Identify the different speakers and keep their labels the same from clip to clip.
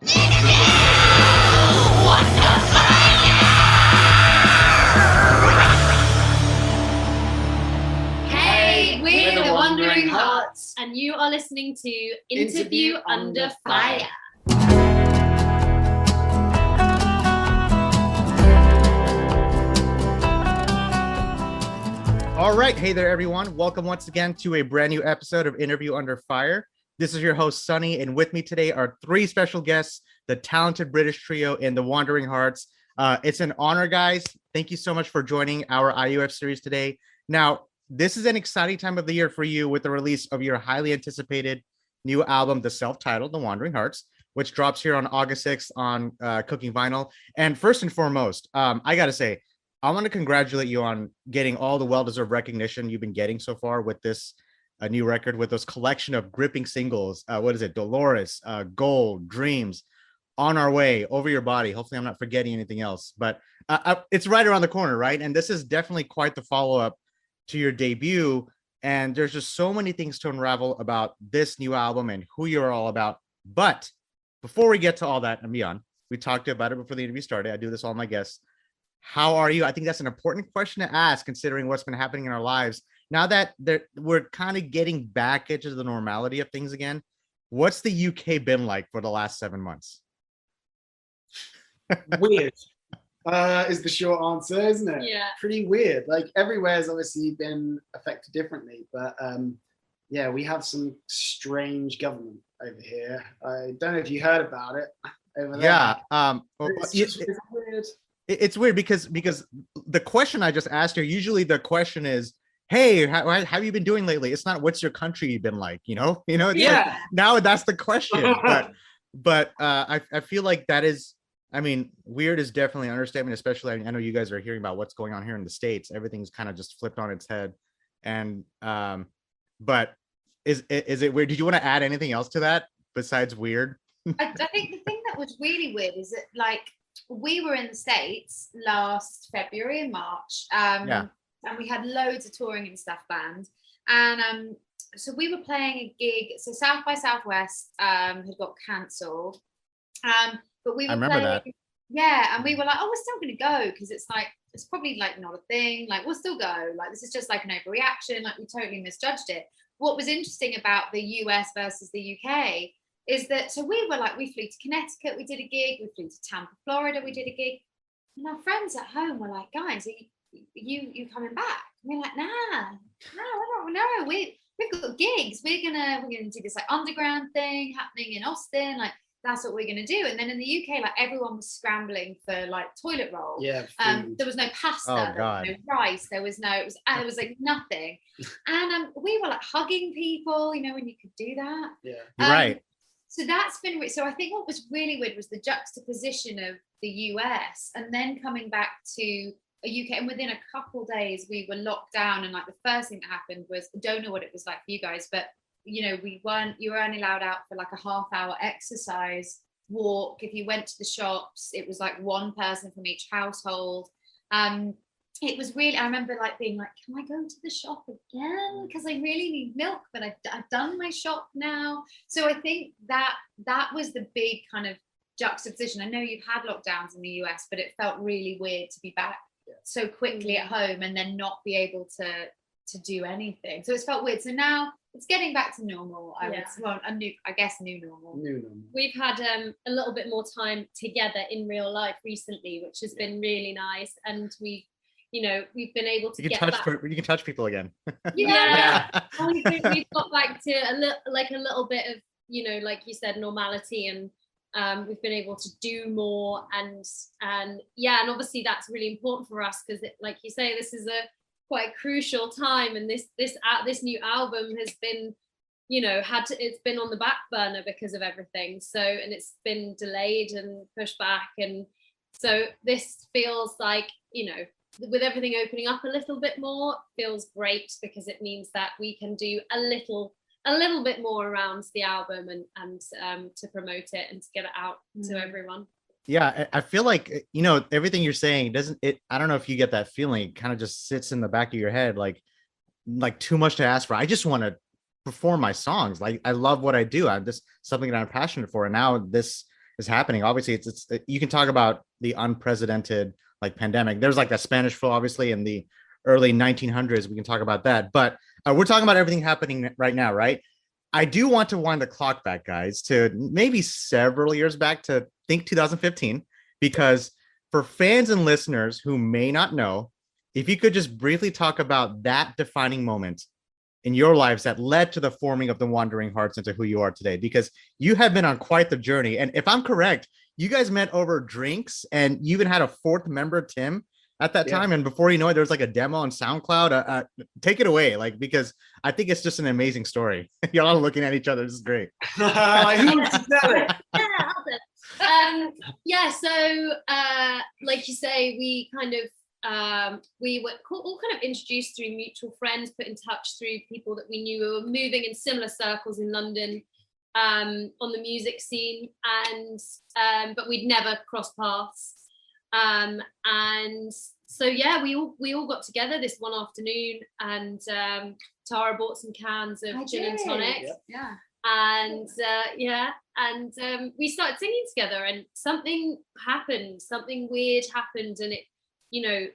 Speaker 1: Hey, we're the Wandering Hearts, and you are listening to Interview Under Fire.
Speaker 2: All right. Hey there, everyone. Welcome once again to a brand new episode of Interview Under Fire. This is your host, Sonny, and with me today are three special guests, the talented British trio in the Wandering Hearts. It's an honor, guys. Thank you so much for joining our IUF series today. Now, this is an exciting time of the year for you with the release of your highly anticipated new album, the self-titled The Wandering Hearts, which drops here on August 6th on Cooking Vinyl. And first and foremost, I got to say, I want to congratulate you on getting all the well-deserved recognition you've been getting so far with this new record, with those collection of gripping singles. What is it? Dolores, Gold, Dreams, On Our Way, Over Your Body. Hopefully I'm not forgetting anything else, but it's right around the corner, right? And this is definitely quite the follow-up to your debut. And there's just so many things to unravel about this new album and who you're all about. But before we get to all that and beyond, we talked about it before the interview started. I do this all my guests. How are you? I think that's an important question to ask, considering what's been happening in our lives. Now that we're kind of getting back into the normality of things again, what's the UK been like for the last 7 months?
Speaker 3: Weird is the short answer, isn't it?
Speaker 1: Yeah.
Speaker 3: Pretty weird. Like everywhere's obviously been affected differently, but yeah, we have some strange government over here. I don't know if you heard about it over there.
Speaker 2: Yeah.
Speaker 3: It's weird.
Speaker 2: It's weird because the question I just asked you, usually the question is, hey, how have you been doing lately? It's not what's your country been like, you know? It's
Speaker 3: Yeah.
Speaker 2: like, now that's the question. but I feel like that is, I mean, weird is definitely an understatement, especially I know you guys are hearing about what's going on here in the States. Everything's kind of just flipped on its head. And but is it weird? Did you want to add anything else to that besides weird?
Speaker 4: I think the thing that was really weird is that, like, we were in the States last February and March, and we had loads of touring and stuff planned. And so we were playing a gig. So South by Southwest had got cancelled. But we were playing,
Speaker 2: that.
Speaker 4: Yeah, and we were like, oh, we're still going to go because it's like, it's probably like not a thing. Like, we'll still go. Like, this is just like an overreaction. Like, we totally misjudged it. What was interesting about the US versus the UK is that, so we were like, we flew to Connecticut, we did a gig, we flew to Tampa, Florida, we did a gig, and our friends at home were like, guys, are you coming back? And we're like, no, I don't know, we've got gigs, we're gonna do this like underground thing happening in Austin, like that's what we're gonna do. And then in the UK, like everyone was scrambling for like toilet roll.
Speaker 3: Yeah.
Speaker 4: There was no pasta,
Speaker 2: Oh,
Speaker 4: there was no rice, there was like nothing. And we were like hugging people, you know, when you could do that.
Speaker 3: Yeah.
Speaker 2: Right.
Speaker 4: So that's been, so I think what was really weird was the juxtaposition of the US and then coming back to a UK, and within a couple days we were locked down. And like the first thing that happened was, I don't know what it was like for you guys, but you know, you were only allowed out for like a half-hour exercise walk. If you went to the shops, it was like one person from each household. It was really, I remember like being like, can I go to the shop again? Because I really need milk, but I've done my shop now. So I think that was the big kind of juxtaposition. I know you've had lockdowns in the US, but it felt really weird to be back so quickly at home and then not be able to do anything. So it's felt weird. So now it's getting back to normal. New normal.
Speaker 1: We've had a little bit more time together in real life recently, which has been really nice. And we've been able to
Speaker 2: You can touch people again.
Speaker 1: Yeah. We've got back to a little bit of, you know, like you said, normality, and we've been able to do more, and obviously that's really important for us because, like you say, this is a quite crucial time, and this new album has been, you know, it's been on the back burner because of everything. So, and it's been delayed and pushed back, and so this feels like, you know, with everything opening up a little bit more, feels great because it means that we can do a little bit more around the album and to promote it and to get it out to everyone.
Speaker 2: Yeah, I feel like, you know, everything you're saying I don't know if you get that feeling. It kind of just sits in the back of your head, like too much to ask for. I just want to perform my songs. Like, I love what I do. I'm just something that I'm passionate for. And now this is happening. Obviously, it's you can talk about the unprecedented like pandemic. There's like that Spanish flu, obviously, in the early 1900s. We can talk about that, but we're talking about everything happening right now, right? I do want to wind the clock back, guys, to maybe several years back to think 2015, because for fans and listeners who may not know, if you could just briefly talk about that defining moment in your lives that led to the forming of the Wandering Hearts into who you are today, because you have been on quite the journey. And if I'm correct, you guys met over drinks and you even had a fourth member, Tim, at that time. And before you know it, there was like a demo on SoundCloud. Take it away, like, because I think it's just an amazing story. Y'all are looking at each other. This is great.
Speaker 3: Who wants to tell it?
Speaker 1: So like you say, we kind of we were all kind of introduced through mutual friends, put in touch through people that we knew who were moving in similar circles in London on the music scene, and but we'd never crossed paths. And so we all got together this one afternoon, and Tara bought some cans of gin and tonic.
Speaker 4: Yeah.
Speaker 1: And we started singing together, and something happened, something weird happened, and it, you know,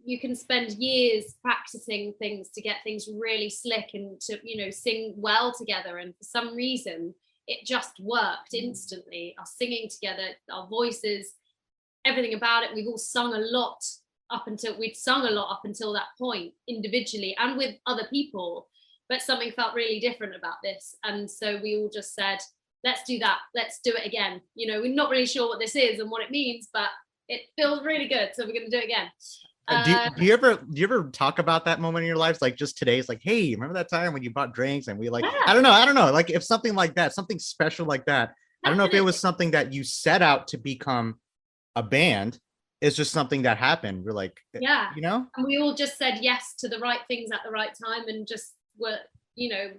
Speaker 1: you can spend years practicing things to get things really slick and to, you know, sing well together, and for some reason it just worked instantly. Our singing together, our voices, everything about it. We've all sung a lot up until that point, individually and with other people, but something felt really different about this, and so we all just said, let's do that, let's do it again. You know, we're not really sure what this is and what it means, but it feels really good, so we're going to do it again.
Speaker 2: Do you ever talk about that moment in your lives, like just today? It's like, hey, remember that time when you bought drinks and we like, I don't know, like if something like that, something special like that, I don't know if it was something that you set out to become a band. It's just something that happened. We're like, you know,
Speaker 1: and we all just said yes to the right things at the right time, and just were, you know,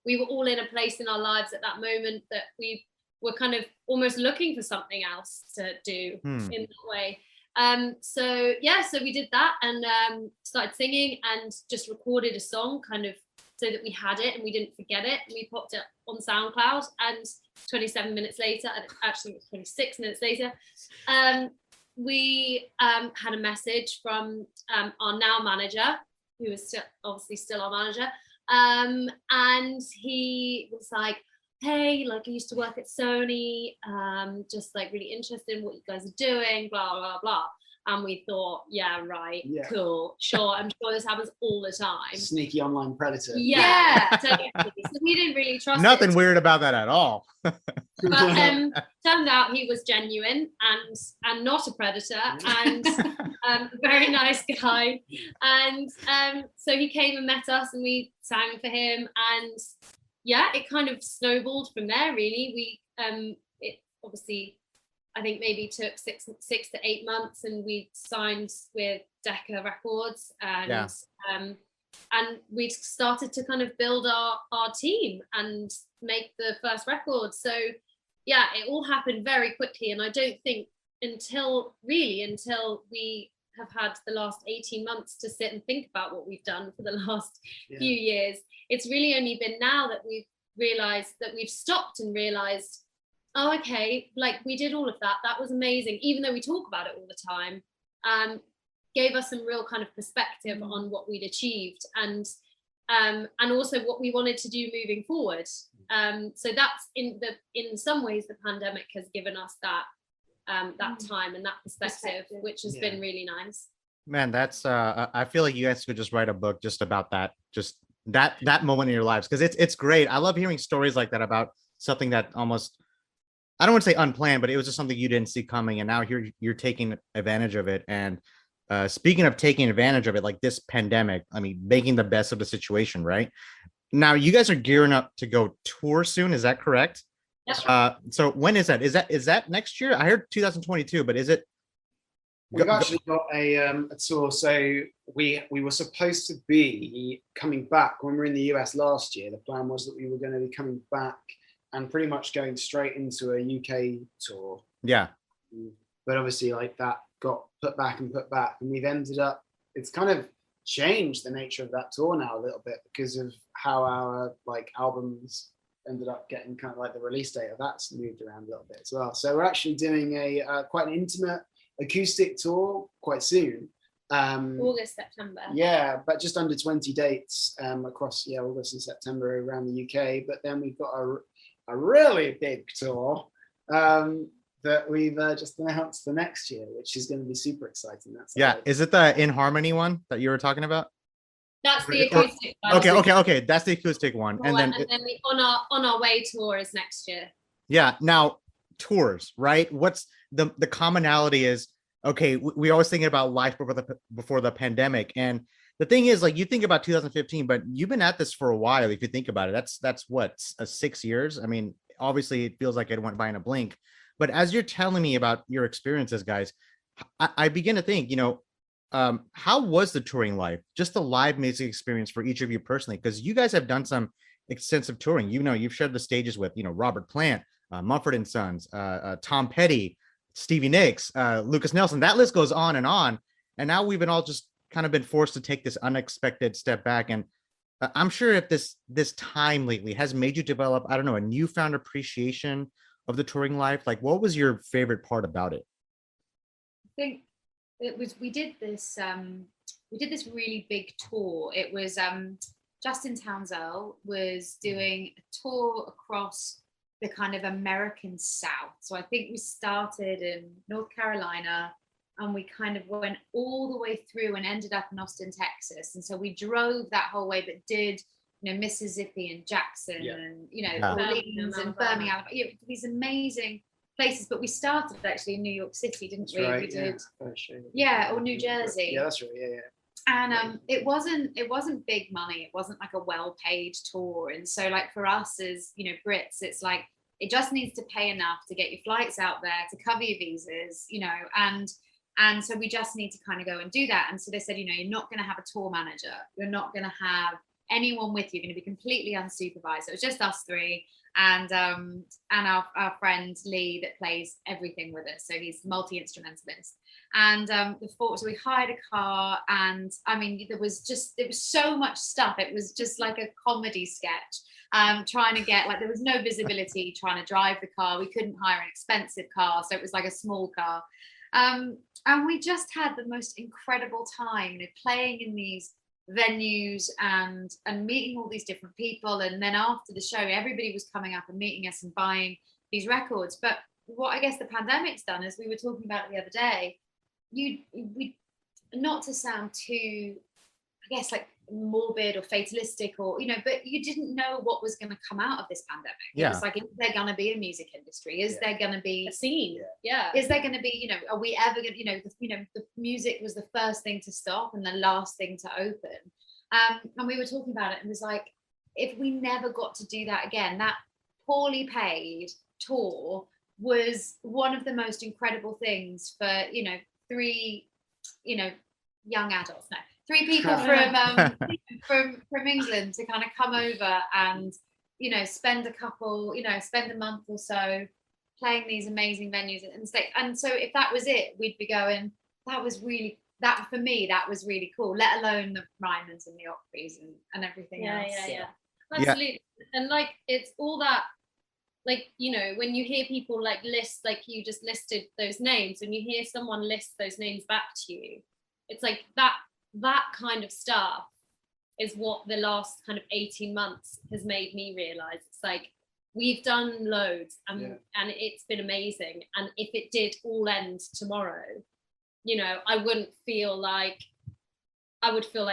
Speaker 1: we were all in a place in our lives at that moment that we were kind of almost looking for something else to do in that way. So we did that, and started singing and just recorded a song kind of so that we had it and we didn't forget it. And we popped it on SoundCloud, and 27 minutes later, actually it was 26 minutes later, we had a message from our now manager, who is obviously still our manager, and he was like, hey, like I used to work at Sony, just like really interested in what you guys are doing, blah, blah, blah. And we thought, cool, sure, I'm sure this happens all the time.
Speaker 3: Sneaky online predator.
Speaker 1: Totally. So we didn't really trust
Speaker 2: Nothing
Speaker 1: it.
Speaker 2: weird about that at all.
Speaker 1: But turned out he was genuine and not a predator, and a very nice guy. And so he came and met us, and we sang for him, and it kind of snowballed from there, really. We it obviously, I think maybe took six to 8 months, and we signed with Decca Records, and we started to kind of build our team and make the first record. So it all happened very quickly, and I don't think until we have had the last 18 months to sit and think about what we've done for the last few years, it's really only been now that we've realized that we've stopped and realized, oh, okay, like we did all of that. That was amazing. Even though we talk about it all the time, gave us some real kind of perspective on what we'd achieved, and also what we wanted to do moving forward. So that's in some ways the pandemic has given us that time and that perspective, which has been really nice.
Speaker 2: Man, that's I feel like you guys could just write a book just about that, just that moment in your lives, because it's great. I love hearing stories like that about something that almost, I don't want to say unplanned, but it was just something you didn't see coming, and now you're taking advantage of it. And speaking of taking advantage of it, like this pandemic, I mean, making the best of the situation, right? Now you guys are gearing up to go tour soon, is that correct?
Speaker 1: Yep.
Speaker 2: So when is that? Is that next year? I heard 2022, but is it?
Speaker 3: We've actually got a tour. So we were supposed to be coming back when we were in the US last year. The plan was that we were going to be coming back and pretty much going straight into a UK tour.
Speaker 2: Yeah.
Speaker 3: But obviously, like, that got put back, and we've ended up, it's kind of changed the nature of that tour now a little bit because of how our like albums ended up getting kind of like the release date of that's moved around a little bit as well. So we're actually doing a quite an intimate acoustic tour quite soon.
Speaker 1: August, September.
Speaker 3: Yeah, but just under 20 dates across August and September around the UK. But then we've got a really big tour that we've just announced for next year, which is going to be super exciting.
Speaker 2: Is it the In Harmony one that you were talking about?
Speaker 1: That's the acoustic one.
Speaker 2: Okay. That's the acoustic one. And then
Speaker 1: we, on our way tour is next year.
Speaker 2: Yeah. Now tours, right? What's the commonality is, okay, we always thinking about life before the pandemic. And the thing is, like, you think about 2015, but you've been at this for a while. If you think about it, that's what, 6 years. I mean, obviously it feels like it went by in a blink, but as you're telling me about your experiences, guys, I begin to think, how was the touring life, just the live music experience for each of you personally? Because you guys have done some extensive touring. You've shared the stages with, Robert Plant, Mumford Sons, Tom Petty, Stevie Nicks, Lucas Nelson. That list goes on. And now we've been all just kind of been forced to take this unexpected step back. And I'm sure if this time lately has made you develop, I don't know, a newfound appreciation of the touring life. Like, what was your favorite part about it?
Speaker 4: I think it was, we did this really big tour. It was Justin Townsend was doing a tour across the kind of American South. So I think we started in North Carolina and we kind of went all the way through and ended up in Austin, Texas. And so we drove that whole way, but did Mississippi and Jackson and Orleans and Birmingham, these amazing places. But we started actually in New York City, didn't we?
Speaker 3: Right,
Speaker 4: we did,
Speaker 3: or
Speaker 4: New Jersey.
Speaker 3: Yeah, that's right. Yeah.
Speaker 4: And it wasn't big money. It wasn't like a well-paid tour. And so, like, for us as Brits, it's like it just needs to pay enough to get your flights out there, to cover your visas, and so we just need to kind of go and do that. And so they said, you're not going to have a tour manager. You're not going to have anyone with you. You're going to be completely unsupervised. So it was just us three and our friend Lee that plays everything with us. So he's multi-instrumentalist. And so we hired a car, and I mean, it was so much stuff. It was just like a comedy sketch, trying to get, like, there was no visibility trying to drive the car. We couldn't hire an expensive car, so it was like a small car. And we just had the most incredible time, playing in these venues and meeting all these different people. And then after the show, everybody was coming up and meeting us and buying these records. But what I guess the pandemic's done, as we were talking about the other day, we not to sound too, I guess, like morbid or fatalistic or but you didn't know what was going to come out of this pandemic. It's like, is there going to be a music industry? Is there going to be
Speaker 1: a scene?
Speaker 4: Is there going to be are we ever going to the music was the first thing to stop and the last thing to open, and we were talking about it, and it was like, if we never got to do that again, that poorly paid tour was one of the most incredible things for three young adults, three people from England to kind of come over and spend a month or so playing these amazing venues and stay. And so if that was it, we'd be going, that for me, that was really cool, let alone the Rymans and the Opries and everything else.
Speaker 1: Absolutely. And like, it's all that, like, when you hear people like list, like you just listed those names, and you hear someone list those names back to you, it's like that kind of stuff is what the last kind of 18 months has made me realize. It's like, we've done loads and it's been amazing. And if it did all end tomorrow, I would feel like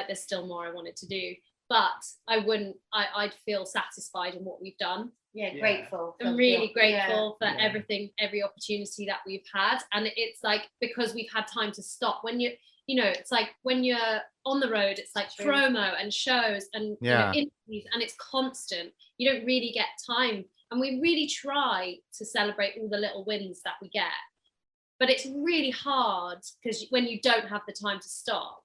Speaker 1: there's still more I wanted to do, but I'd feel satisfied in what we've done.
Speaker 4: Grateful.
Speaker 1: I'm really grateful for everything, every opportunity that we've had. And it's like, because we've had time to stop. When it's like when you're on the road, it's like promo and shows and interviews, and it's constant. You don't really get time. And we really try to celebrate all the little wins that we get. But it's really hard because when you don't have the time to stop.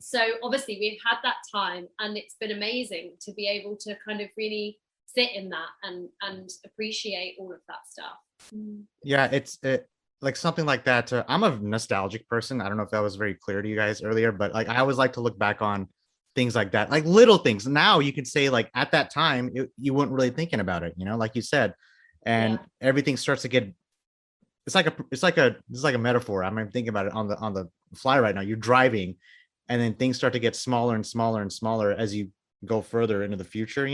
Speaker 1: So obviously we've had that time, and it's been amazing to be able to kind of really sit in that and appreciate all of that stuff.
Speaker 2: It's like something like that. I'm a nostalgic person. I don't know if that was very clear to you guys earlier, but like, I always like to look back on things like that, like little things. Now you can say like at that time you weren't really thinking about it, like you said, and everything starts to get. It's like a metaphor. I'm thinking about it on the fly right now. You're driving, and then things start to get smaller and smaller and smaller as you go further into the future,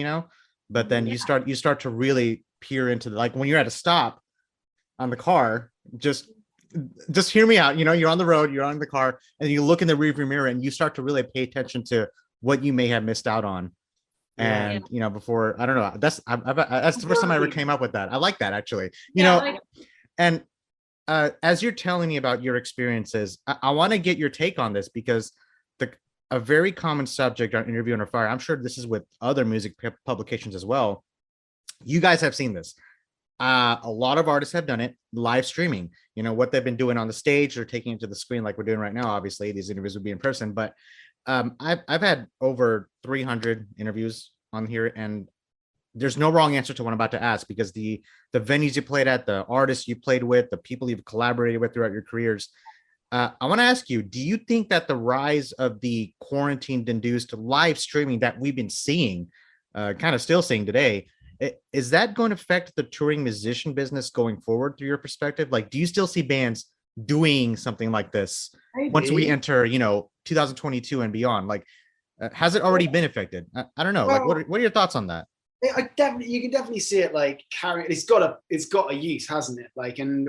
Speaker 2: But then you start to really peer into like when you're at a stop on the car, just hear me out. You're on the road, you're on the car, and you look in the rearview mirror, and you start to really pay attention to what you may have missed out on. And before, I don't know. That's the first time I ever came up with that. I like that actually. And as you're telling me about your experiences, I want to get your take on this because a very common subject on Interview Under Fire, I'm sure this is with other music publications as well. You guys have seen this. A lot of artists have done it, live streaming. What they've been doing on the stage or taking it to the screen like we're doing right now. Obviously, these interviews would be in person, but I've had over 300 interviews on here, and there's no wrong answer to what I'm about to ask because the venues you played at, the artists you played with, the people you've collaborated with throughout your careers. I want to ask you, do you think that the rise of the quarantine-induced live streaming that we've been seeing, kind of still seeing today, is that going to affect the touring musician business going forward through your perspective? Like, do you still see bands doing something like this once we enter, 2022 and beyond? Like, has it already been affected? I don't know. Well, like, what are your thoughts on that?
Speaker 3: You can definitely see it like carrying. It's got a use, hasn't it? Like, and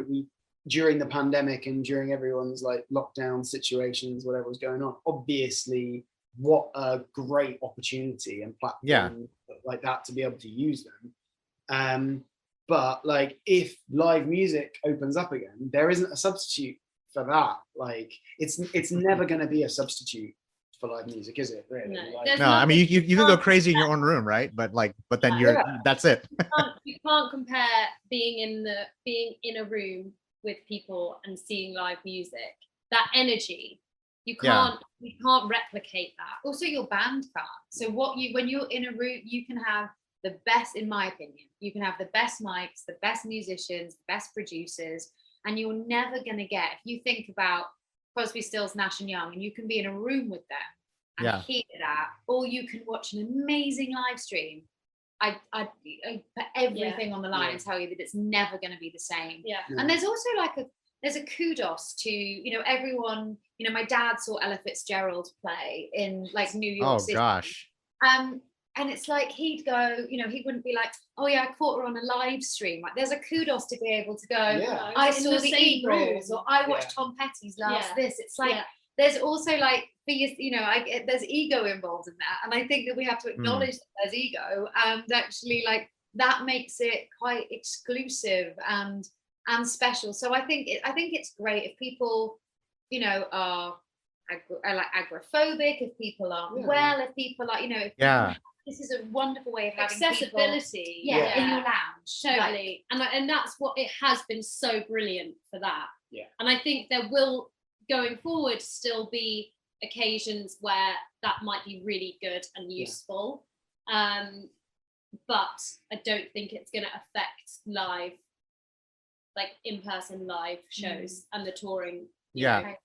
Speaker 3: during the pandemic and during everyone's like lockdown situations, whatever was going on, obviously, what a great opportunity and platform like that to be able to use them. But like, if live music opens up again, there isn't a substitute for that. Like, it's never going to be a substitute for live music, is it? Really?
Speaker 2: No, I mean you can go crazy in your own room, right? But then that's it.
Speaker 1: You can't compare being in a room with people and seeing live music. That energy, you can't replicate that.
Speaker 4: Also, your band can't. So when you're in a room, you can have the best, in my opinion, you can have the best mics, the best musicians, the best producers, and you're never gonna get, if you think about Crosby, Stills, Nash and Young, and you can be in a room with them and hear that, or you can watch an amazing live stream. I put everything on the line and tell you that it's never going to be the same. And there's also there's a kudos to everyone. My dad saw Ella Fitzgerald play in like New York City.
Speaker 2: Oh gosh.
Speaker 4: And it's like he'd go, he wouldn't be like, oh yeah, I caught her on a live stream. Like, there's a kudos to be able to go, I saw the Eagles, or I watched Tom Petty's last this. It's like, there's also like, there's ego involved in that. And I think that we have to acknowledge that there's ego, and actually like that makes it quite exclusive and special. So I think it's great if people, are like agoraphobic, if people aren't well, if people are, this is a wonderful way of having
Speaker 1: accessibility
Speaker 4: people, in your lounge.
Speaker 1: Totally. And that's what it has been so brilliant for that. And I think there will, going forward, still be occasions where that might be really good and useful. But I don't think it's going to affect live, like in-person live shows and the touring. I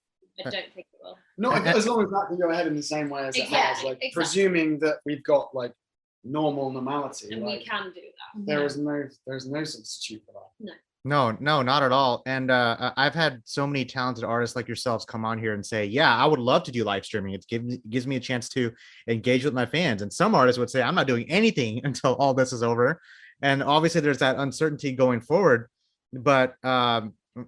Speaker 1: don't think it will.
Speaker 3: Not as long as that can go ahead in the same way as it has. Like, presuming that we've got like normality,
Speaker 1: and we can do that.
Speaker 3: There's no substitute for that.
Speaker 2: No, not at all. And I've had so many talented artists like yourselves come on here and say, I would love to do live streaming. It gives me a chance to engage with my fans. And some artists would say, I'm not doing anything until all this is over. And obviously there's that uncertainty going forward. But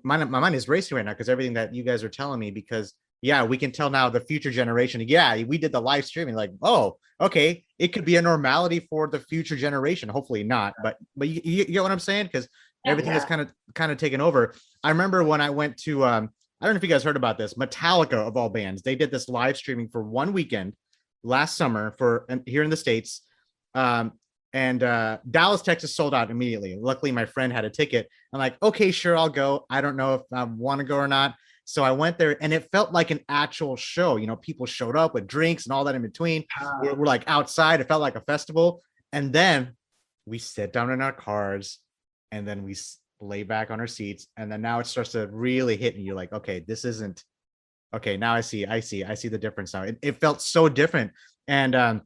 Speaker 2: my mind is racing right now because everything that you guys are telling me, because we can tell now the future generation, we did the live streaming, like, oh, okay, it could be a normality for the future generation. Hopefully not, but you get what I'm saying? Because everything is kind of taken over. I remember when I went to I don't know if you guys heard about this, Metallica of all bands, they did this live streaming for one weekend last summer here in the States. And Dallas, Texas sold out immediately. Luckily, my friend had a ticket. I'm like, okay, sure, I'll go. I don't know if I want to go or not. So I went there, and it felt like an actual show. People showed up with drinks and all that in between. We're like outside. It felt like a festival. And then we sit down in our cars, and then we lay back on our seats. And then now it starts to really hit me. You're like, okay, this isn't Okay, now I see the difference now. It felt so different. And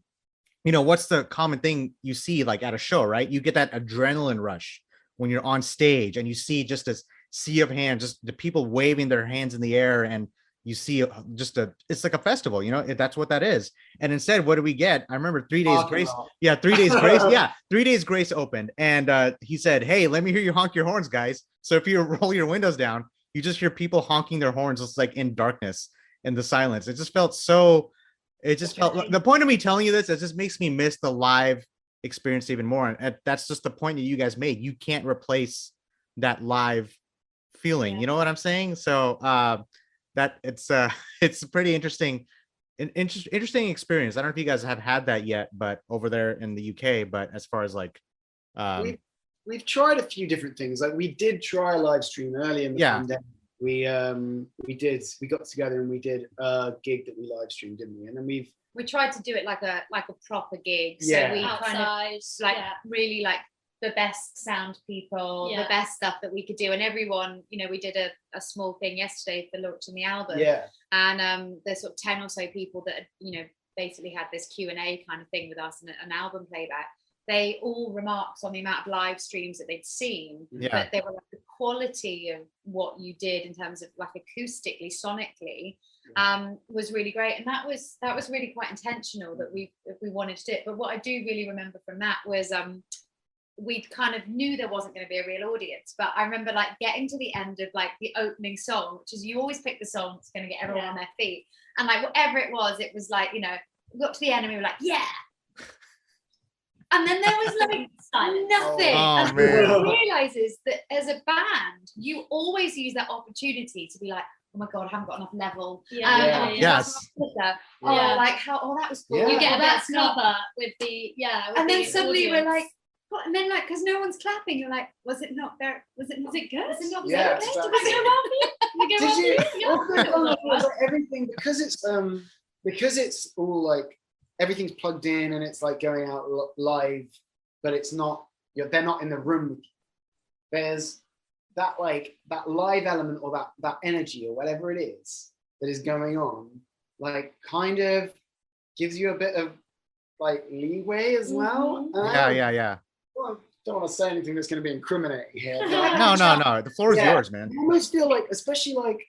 Speaker 2: what's the common thing you see like at a show, right? You get that adrenaline rush when you're on stage and you see just this sea of hands, just the people waving their hands in the air, and you see it's like a festival, that's what that is. And instead, what do we get? I remember 3 days grace. Yeah, 3 days grace. Yeah, 3 days grace opened, and he said, "Hey, let me hear you honk your horns, guys." So if you roll your windows down, you just hear people honking their horns. It's like in darkness, in the silence. It just felt so. It just felt. The point of me telling you this, it just makes me miss the live experience even more. And that's just the point that you guys made. You can't replace that live feeling. You know what I'm saying? So that it's it's a pretty interesting experience. I don't know if you guys have had that yet, but over there in the UK. But as far as like,
Speaker 3: we've tried a few different things. Like we did try a live stream early in the pandemic. We got together and we did a gig that we live streamed, didn't we? And then we
Speaker 4: tried to do it like a proper gig. So we
Speaker 1: outside,
Speaker 4: kind of really like the best sound people, the best stuff that we could do. And everyone, we did a small thing yesterday for launching the album.
Speaker 3: Yeah.
Speaker 4: And there's sort of 10 or so people that, basically had this Q&A kind of thing with us and an album playback. They all remarked on the amount of live streams that they'd seen, but they were like the quality of what you did in terms of like acoustically, sonically, was really great. And that was really quite intentional that we wanted to do it. But what I do really remember from that was we kind of knew there wasn't going to be a real audience, but I remember like getting to the end of like the opening song, which is you always pick the song that's going to get everyone on their feet, and like whatever it was like, we got to the end and we were like, yeah. And then there was like nothing. And what realizes that as a band, you always use that opportunity to be like, oh my God, I haven't got enough level.
Speaker 2: Yes.
Speaker 4: Like how, that was cool.
Speaker 1: You get that cover with the,
Speaker 4: and then suddenly we're like, what? And then like, because no one's clapping, you're like, was it not there? Was it good? Was it not
Speaker 3: yeah,
Speaker 4: okay?
Speaker 3: Was it everything, because it's all like, everything's plugged in and it's like going out live, but it's not, they're not in the room. There's that like that live element or that energy or whatever it is that is going on, like kind of gives you a bit of like leeway as well.
Speaker 2: Yeah.
Speaker 3: Well, I don't want to say anything that's going to be incriminating here.
Speaker 2: No. The floor is yours, man.
Speaker 3: I almost feel like, especially like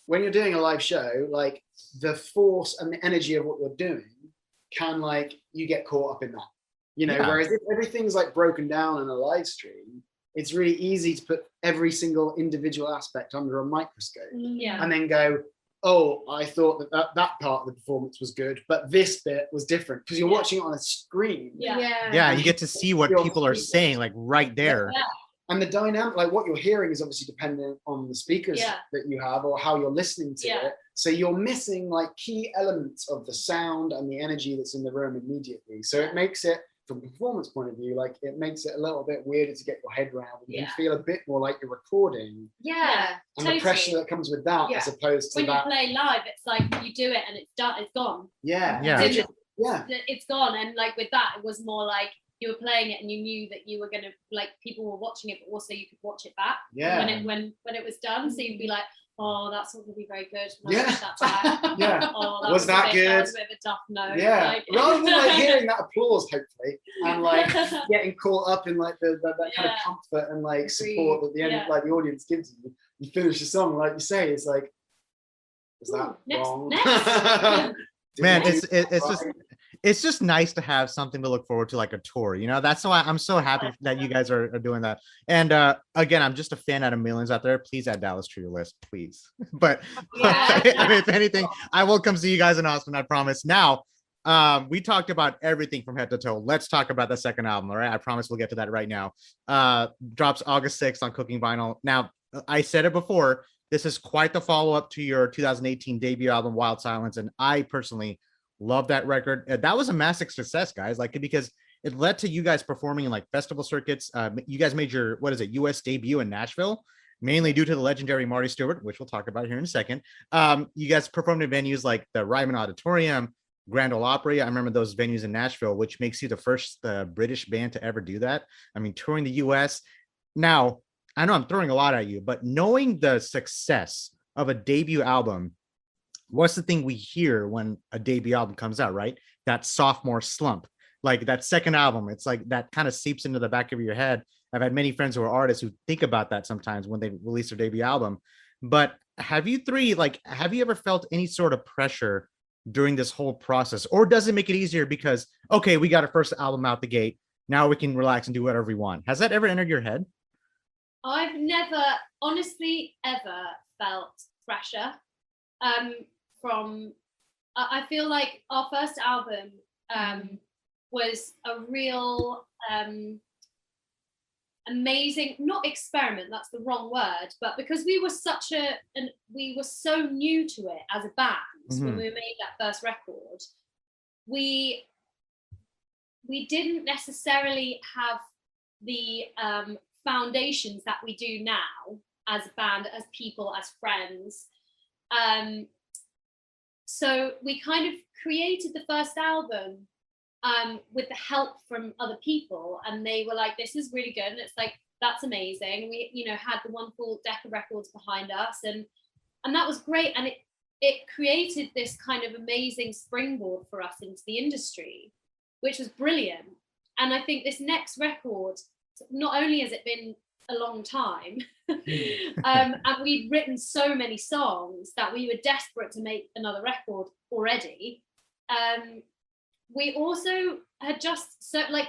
Speaker 3: when you're doing a live show, like the force and the energy of what you're doing can like, you get caught up in that, whereas if everything's like broken down in a live stream, it's really easy to put every single individual aspect under a microscope and then go, oh, I thought that part of the performance was good, but this bit was different, because you're watching it on a screen.
Speaker 2: Yeah, you get to see what people are saying like right there.
Speaker 3: And the dynamic, like what you're hearing is obviously dependent on the speakers that you have or how you're listening to it. So you're missing like key elements of the sound and the energy that's in the room immediately. So it makes it, from a performance point of view, like it makes it a little bit weirder to get your head around, and you feel a bit more like you're recording.
Speaker 1: And
Speaker 3: totally. The pressure that comes with that, as opposed to
Speaker 1: when you play live, it's like you do it and it's done, it's gone. It's gone. And like with that, it was more like you were playing it and you knew that you were gonna, like, people were watching it, but also you could watch it back when it was done. So you'd be like, oh, that's not gonna be very good. Watch that back. Oh,
Speaker 3: was that good?
Speaker 1: That was a bit of a tough no.
Speaker 3: Like, rather than like hearing that applause, hopefully, and like getting caught up in like that kind of comfort and like support that the end, like the audience gives you. You finish the song, like you say, it's like, is that wrong?
Speaker 2: Man, it's just nice to have something to look forward to, like a tour. That's why I'm so happy that you guys are doing that. And again, I'm just a fan out of millions out there. Please add Dallas to your list, please. But I mean, if anything, I will come see you guys in Austin, I promise. Now, we talked about everything from head to toe. Let's talk about the second album. All right, I promise we'll get to that right now. Drops August 6th on Cooking Vinyl. Now, I said it before, this is quite the follow-up to your 2018 debut album, Wild Silence, and I personally love that record. That was a massive success, guys, like, because it led to you guys performing in like festival circuits. You guys made your, US debut in Nashville, mainly due to the legendary Marty Stuart, which we'll talk about here in a second. You guys performed in venues like the Ryman Auditorium, Grand Ole Opry. I remember those venues in Nashville, which makes you the first British band to ever do that. I mean, touring the US. Now, I know I'm throwing a lot at you, but knowing the success of a debut album what's the thing we hear when a debut album comes out, right? That sophomore slump, like that second album. It's like that kind of seeps into the back of your head. I've had many friends who are artists who think about that sometimes when they release their debut album. But have you three, like, have you ever felt any sort of pressure during this whole process? Or does it make it easier because, okay, we got our first album out the gate. Now we can relax and do whatever we want. Has that ever entered your head?
Speaker 1: I've never honestly ever felt pressure from I feel like our first album was a real amazing, not experiment, that's the wrong word, but because we were we were so new to it as a band when we made that first record, we didn't necessarily have the foundations that we do now as a band, as people, as friends. So we kind of created the first album with the help from other people, and they were like, this is really good, and it's like, that's amazing. We, you know, had the wonderful Decca Records behind us, and that was great, and it created this kind of amazing springboard for us into the industry, which was brilliant. And I think this next record, not only has it been a long time, and we'd written so many songs that we were desperate to make another record already. We also had just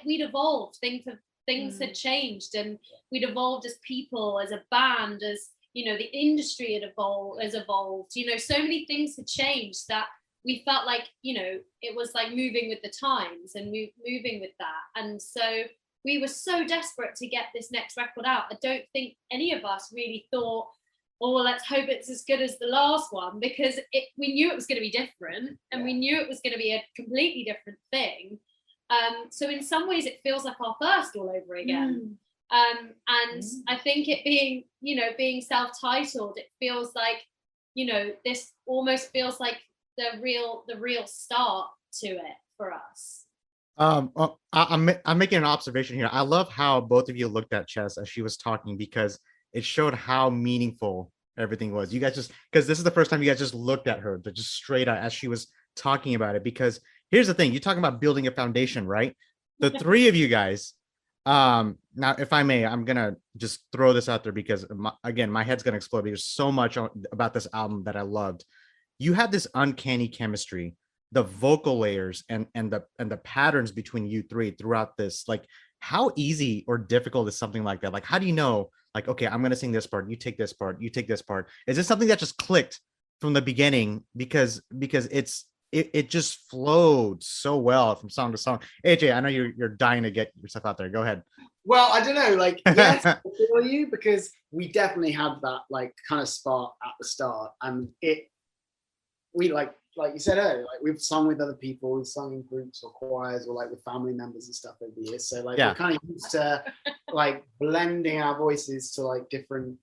Speaker 1: we'd evolved. Things had changed, and we'd evolved as people, as a band, as you know, the industry had evolved. You know, so many things had changed that we felt like, you know, it was like moving with the times and moving with that. And so we were so desperate to get this next record out. I don't think any of us really thought, oh, well, let's hope it's as good as the last one, because we knew it was going to be different, and we knew it was going to be a completely different thing. So in some ways it feels like our first all over again. And I think it being, you know, being self-titled, it feels like, you know, this almost feels like the real start to it for us.
Speaker 2: I'm making an observation here. I love how both of you looked at Chess as she was talking, because it showed how meaningful everything was. You guys just, because this is the first time you guys just looked at her, but just straight out as she was talking about it. Because here's the thing, you're talking about building a foundation, right? The three of you guys, now if I may, I'm gonna just throw this out there because again, my head's gonna explode. There's so much about this album that I loved. You had this uncanny chemistry, the vocal layers and the patterns between you three throughout this. Like, how easy or difficult is something like that? Like, how do you know, like, okay, I'm going to sing this part, you take this part, you take this part? Is this something that just clicked from the beginning because it just flowed so well from song to song? AJ, I know you're dying to get yourself out there. Go ahead.
Speaker 3: Well, I don't know, like, yes, I feel you, because we definitely had that like kind of spark at the start, and we like you said earlier, like we've sung with other people, we've sung in groups or choirs or like with family members and stuff over the years. So like we're kind of used to like blending our voices to like different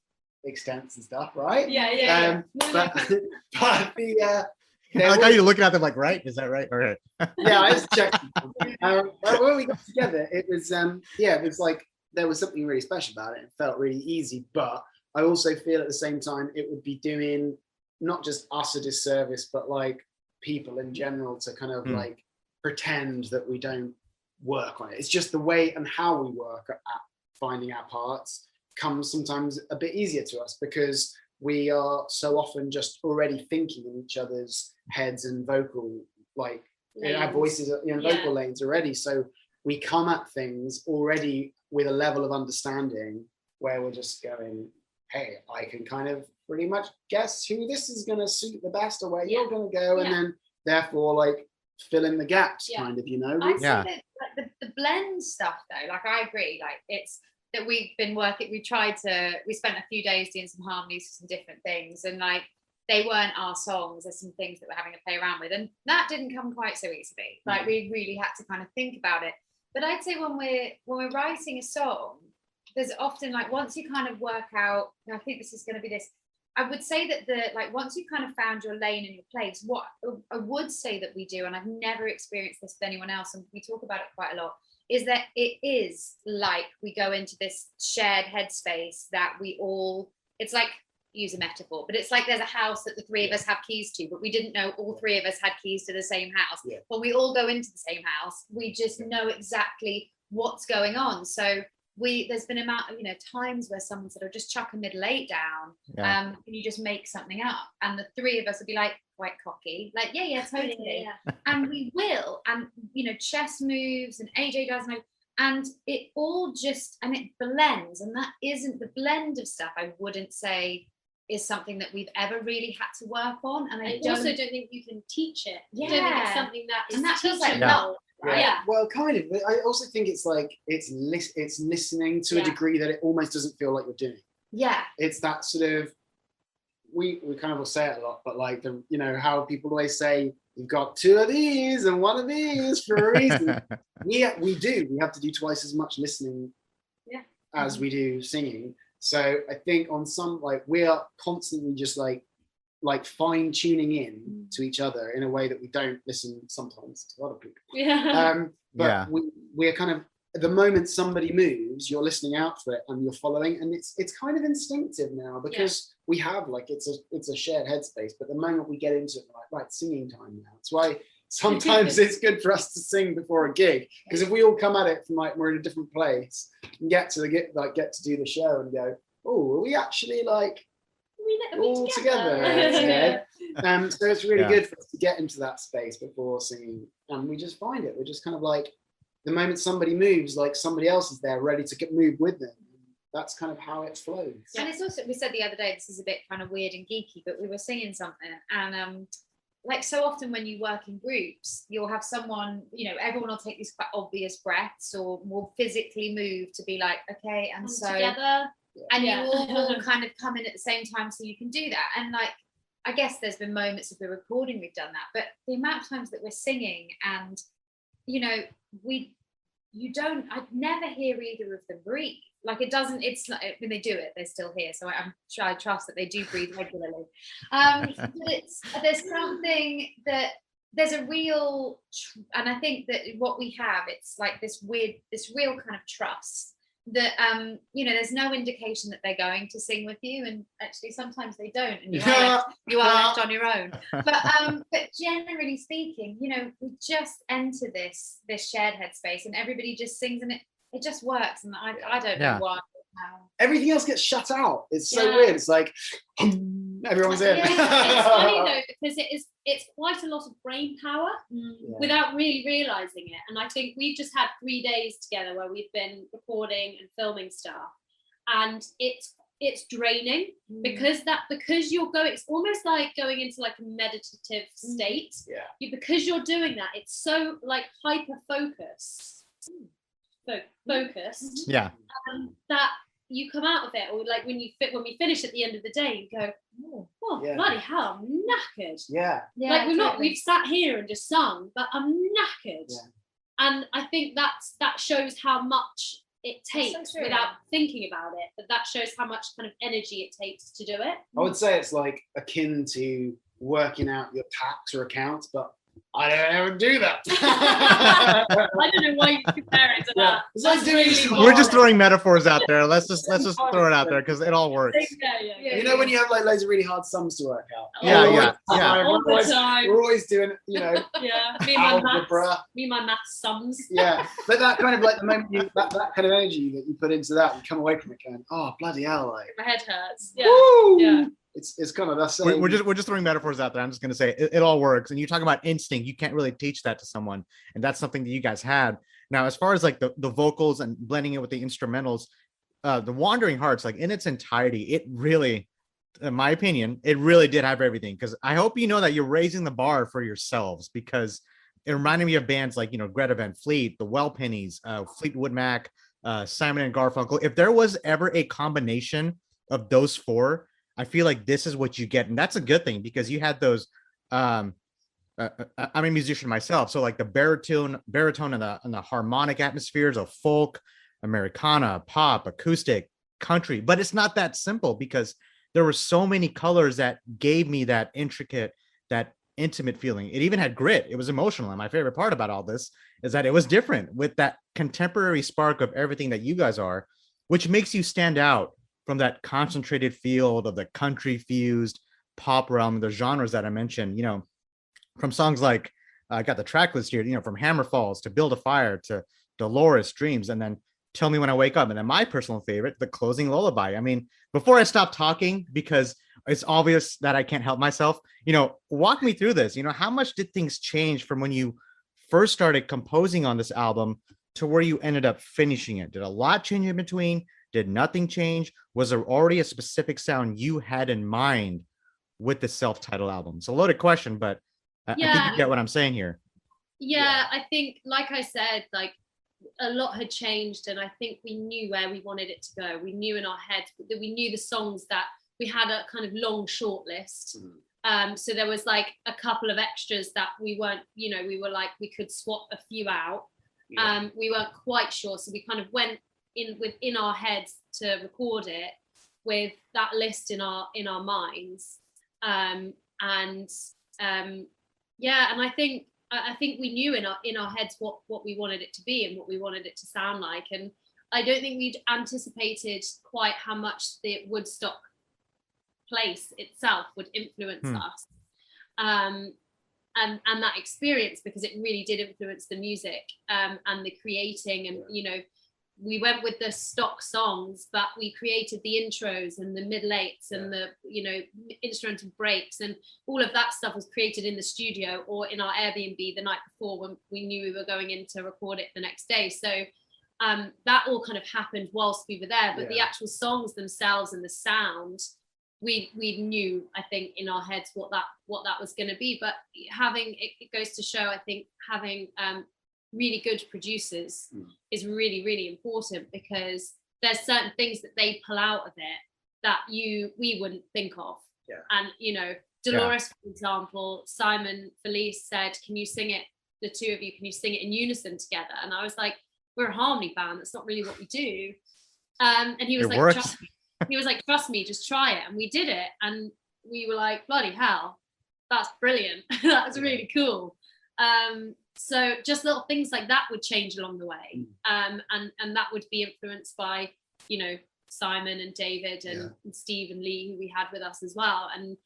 Speaker 3: extents and stuff, right?
Speaker 1: Yeah.
Speaker 3: But the
Speaker 2: I like how you're looking at them like, right? Is that right? All right.
Speaker 3: Yeah, I just checked. When we got together, it was it was like there was something really special about it. It felt really easy, but I also feel at the same time it would be doing not just us a disservice, but like people in general to kind of like pretend that we don't work on it. It's just the way and how we work at finding our parts comes sometimes a bit easier to us, because we are so often just already thinking in each other's heads and vocal, like our voices are in vocal lanes already. So we come at things already with a level of understanding where we're just going, hey, I can kind of pretty much guess who this is going to suit the best or where you're going to go, and then therefore like fill in the gaps, kind of, you know.
Speaker 4: I'd say that like, the blend stuff though, like I agree, like it's that we've been working, we spent a few days doing some harmonies for some different things, and like they weren't our songs, there's some things that we're having to play around with, and that didn't come quite so easily. Like we really had to kind of think about it. But I'd say when we're writing a song, there's often like once you kind of work out, I think this is going to be this, I would say that once you've kind of found your lane and your place, what I would say that we do, and I've never experienced this with anyone else, and we talk about it quite a lot, is that it is like we go into this shared headspace that we all, it's like, use a metaphor, but it's like there's a house that the three of us have keys to, but we didn't know all three of us had keys to the same house. When we all go into the same house, we just know exactly what's going on. So there's been times where someone said, "Oh, just chuck a middle eight down. Can you just make something up?" And the three of us would be like quite cocky, like, yeah, totally. And we will. And chess moves and AJ does know, and it all just, and it blends. And that isn't the blend of stuff, I wouldn't say is something that we've ever really had to work on. And I also don't think you can teach it. I don't think it's something that is, and that feels like love. Right?
Speaker 3: Yeah. Well, kind of. I also think it's like it's listening to a degree that it almost doesn't feel like you're doing. Yeah. It's that sort of, we kind of will say it a lot, but like how people always say you've got two of these and one of these for a reason. we do. We have to do twice as much listening as we do singing. So I think on some, like, we are constantly just like fine tuning in to each other in a way that we don't listen sometimes to other people. But we're kind of, the moment somebody moves, you're listening out for it and you're following, and it's kind of instinctive now because we have like it's a shared headspace. But the moment we get into it, we're like, right, singing time now. That's why sometimes it's good for us to sing before a gig, because if we all come at it from like we're in a different place and get to do the show and go, oh, are we actually like all together? So it's really good for us to get into that space before singing, and we just find it. We're just kind of like, the moment somebody moves, like somebody else is there ready to get moved with them. That's kind of how it flows.
Speaker 4: And it's also, we said the other day, this is a bit kind of weird and geeky, but we were singing something, and like so often when you work in groups, you'll have someone, everyone will take these quite obvious breaths or will physically move to be like, okay, and so together. And you all kind of come in at the same time so you can do that. And like, I guess there's been moments of the recording we've done that, but the amount of times that we're singing and, I'd never hear either of them breathe. Like it doesn't, it's like when they do it, they're still here. So I'm sure I trust that they do breathe regularly. But there's something that there's a real, and I think that what we have, it's like this real kind of trust that there's no indication that they're going to sing with you, and actually sometimes they don't, and you are left on your own. But generally speaking, we just enter this shared headspace, and everybody just sings, and it just works, and I don't know why.
Speaker 3: Everything else gets shut out. It's so weird. It's like everyone's in.
Speaker 1: It's funny though, because it's quite a lot of brain power without really realizing it. And I think we've just had 3 days together where we've been recording and filming stuff, and it's draining because you're going, it's almost like going into like a meditative state. Because you're doing that, it's so like hyper focused that you come out of it, or like when we finish at the end of the day, you go, bloody hell, I'm knackered. Like we've sat here and just sung, but I'm knackered. And I think that shows how much it takes without thinking about it, that shows how much kind of energy it takes to do it.
Speaker 3: I would say it's like akin to working out your tax or accounts, but I don't ever do that.
Speaker 1: I don't know why you compare it to that.
Speaker 3: It's like
Speaker 2: We're just throwing metaphors out there. Let's just throw it out there because it all works.
Speaker 3: When you have like loads of really hard sums to work out.
Speaker 1: All the time.
Speaker 3: We're always doing it,
Speaker 1: me and my maths sums.
Speaker 3: But that kind of like the moment that kind of energy that you put into that, you come away from it going, oh bloody hell, like
Speaker 1: my head hurts.
Speaker 3: It's kind of that's
Speaker 2: we're just throwing metaphors out there. I'm just going to say it all works. And you talk about instinct, you can't really teach that to someone, and that's something that you guys had. Now, as far as like the vocals and blending it with the instrumentals, the Wandering Hearts, like in its entirety, it really, in my opinion, it really did have everything. Because I hope you know that you're raising the bar for yourselves, because it reminded me of bands like Greta Van Fleet, the Well Pennies, Fleetwood Mac, Simon and Garfunkel. If there was ever a combination of those four, I feel like this is what you get. And that's a good thing, because you had those, I'm a musician myself. So like the baritone and the harmonic atmospheres of folk, Americana, pop, acoustic, country. But it's not that simple, because there were so many colors that gave me that intricate, that intimate feeling. It even had grit. It was emotional. And my favorite part about all this is that it was different with that contemporary spark of everything that you guys are, which makes you stand out from that concentrated field of the country fused pop realm, the genres that I mentioned, from songs like, I got the track list here, from Hammer Falls to Build a Fire to Dolores Dreams, and then Tell Me When I Wake Up. And then my personal favorite, the closing lullaby. I mean, before I stop talking, because it's obvious that I can't help myself, walk me through this. How much did things change from when you first started composing on this album to where you ended up finishing it? Did a lot change in between? Did nothing change? Was there already a specific sound you had in mind with the self-titled album? It's a loaded question, but I think you get what I'm saying here.
Speaker 1: Yeah, I think, like I said, like a lot had changed, and I think we knew where we wanted it to go. We knew in our heads that we knew the songs that we had a kind of long short list. So there was like a couple of extras that we weren't, we were like, we could swap a few out. We weren't quite sure, so we kind of went in our heads to record it with that list in our minds. And I think we knew in our heads what we wanted it to be and what we wanted it to sound like. And I don't think we'd anticipated quite how much the Woodstock place itself would influence us. And that experience, because it really did influence the music and the creating. And, we went with the stock songs, but we created the intros and the middle eights and the, instrumental breaks, and all of that stuff was created in the studio or in our Airbnb the night before when we knew we were going in to record it the next day. So that all kind of happened whilst we were there, but the actual songs themselves and the sound, we knew, I think, in our heads what that was going to be. But having it goes to show, I think, having really good producers is really, really important, because there's certain things that they pull out of it that we wouldn't think of. And Dolores, for example, Simon Felice said, can you sing it, the two of you, can you sing it in unison together? And I was like, we're a harmony band, that's not really what we do. And he was trust me, just try it. And we did it, and we were like, bloody hell, that's brilliant. That's really cool. So just little things like that would change along the way. And that would be influenced by, Simon and David and Steve and Lee, who we had with us as well. And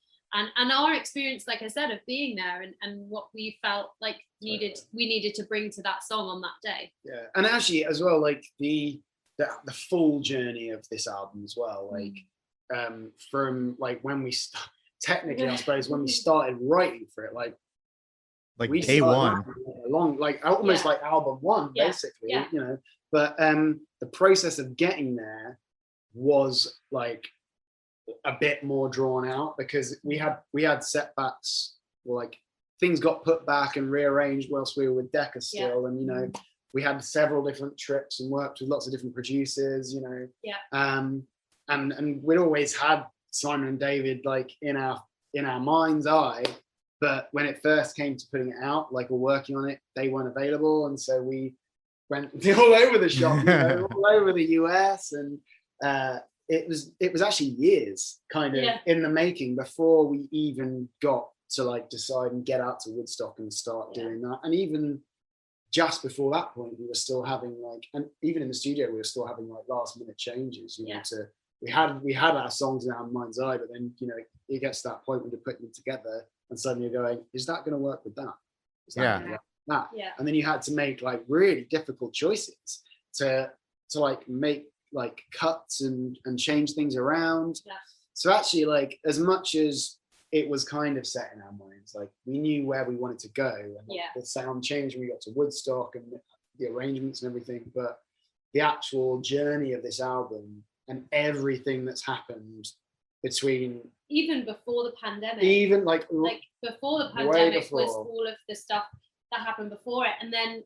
Speaker 1: our experience, like I said, of being there and what we felt like we needed to bring to that song on that day. Yeah.
Speaker 3: And actually as well, like the full journey of this album as well, like from like when we technically, I suppose, when we started writing for it, like
Speaker 2: day one,
Speaker 3: along like almost like album one, basically, but the process of getting there was like a bit more drawn out, because we had setbacks, like things got put back and rearranged whilst we were with Decca still, and we had several different trips and worked with lots of different producers, and we'd always had Simon and David like in our mind's eye. But when it first came to putting it out, like we're working on it, they weren't available. And so we went all over the shop, all over the US. And it was actually years kind of in the making before we even got to like decide and get out to Woodstock and start doing that. And even just before that point, we were still having like, and even in the studio, we were still having like last minute changes, we had our songs in our mind's eye, but then, it gets to that point when you're putting them together and suddenly you're going, is that going to work with that? Is that going to work with that? Yeah. And then you had to make like really difficult choices to like make like cuts and change things around. Yeah. So actually, like, as much as it was kind of set in our minds, like we knew where we wanted to go, and the sound changed when we got to Woodstock and the arrangements and everything, but the actual journey of this album and everything that's happened between
Speaker 1: even before the pandemic,
Speaker 3: even like
Speaker 1: before the pandemic was all of the stuff that happened before it, and then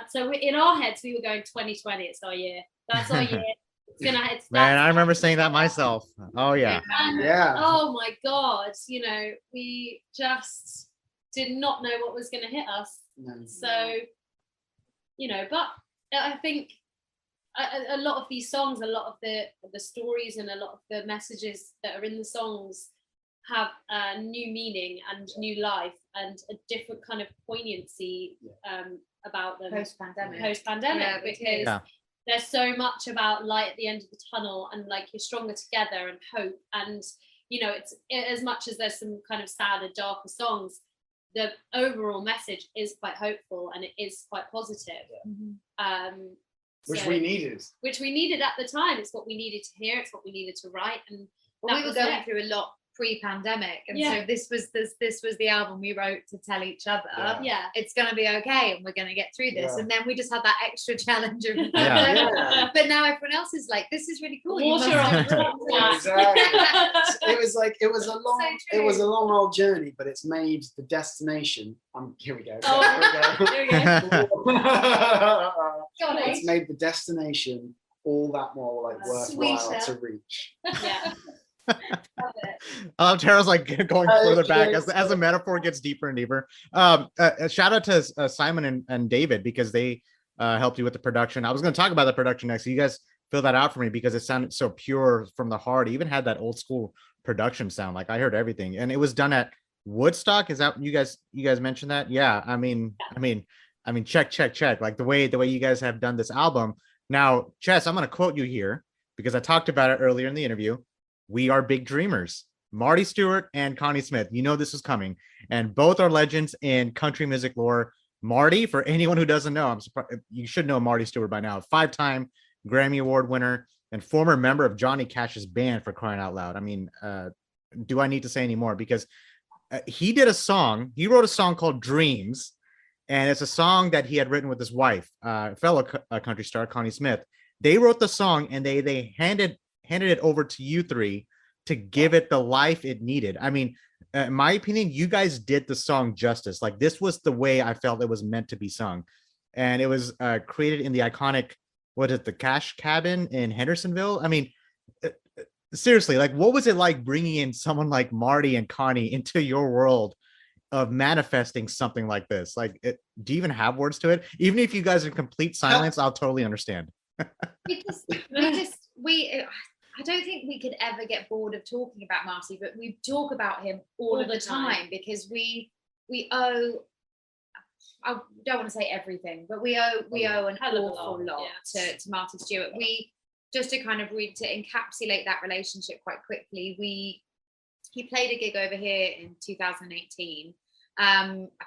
Speaker 1: so in our heads we were going 2020, it's our year, that's our year.
Speaker 2: Man, I remember saying that myself. Oh yeah.
Speaker 1: Oh my God, we just did not know what was going to hit us. So but I think a lot of these songs, a lot of the stories and a lot of the messages that are in the songs have a new meaning and new life and a different kind of poignancy about them
Speaker 4: post-pandemic,
Speaker 1: because there's so much about light at the end of the tunnel, and like you're stronger together and hope. And it's as much as there's some kind of sadder, darker songs, the overall message is quite hopeful and it is quite positive.
Speaker 3: Which we needed.
Speaker 1: Which we needed at the time. It's what we needed to hear. It's what we needed to write. And
Speaker 4: we were going through a lot pre-pandemic, and so this was the album we wrote to tell each other, it's gonna be okay and we're gonna get through this. And then we just had that extra challenge of but now everyone else is like, this is really cool.
Speaker 1: Water on
Speaker 3: exactly. it was a long old journey, but it's made the destination. Here we go.
Speaker 1: Here we go.
Speaker 3: It's made the destination all that more like worthwhile to reach.
Speaker 2: I love Tara's like going further back as the metaphor gets deeper and deeper. Shout out to Simon and David, because they helped you with the production. I was going to talk about the production next, so you guys fill that out for me, because it sounded so pure from the heart. It even had that old school production sound. Like I heard everything, and it was done at Woodstock. Is that you guys mentioned that? Yeah. I mean, check. Like the way you guys have done this album. Now, Chess, I'm going to quote you here because I talked about it earlier in the interview. We are big dreamers. Marty Stuart and Connie Smith. You know this is coming, and both are legends in country music lore. Marty, for anyone who doesn't know, I'm surprised you should know Marty Stuart by now. 5-time Grammy Award winner and former member of Johnny Cash's band, for crying out loud. I mean, do I need to say any more? Because he wrote a song called Dreams, and it's a song that he had written with his wife, fellow country star Connie Smith. They wrote the song, and they handed it over to you three to give it the life it needed. I mean, in my opinion, you guys did the song justice. Like this was the way I felt it was meant to be sung. And it was created in the iconic, the Cash Cabin in Hendersonville. I mean, seriously, like what was it like bringing in someone like Marty and Connie into your world of manifesting something like this? Like, do you even have words to it? Even if you guys are in complete silence, I'll totally understand.
Speaker 4: I don't think we could ever get bored of talking about Marty, but we talk about him all the time because we owe, I don't want to say everything, but we owe an awful lot to Marty Stuart. We, just to kind of to encapsulate that relationship quite quickly, he played a gig over here in 2018.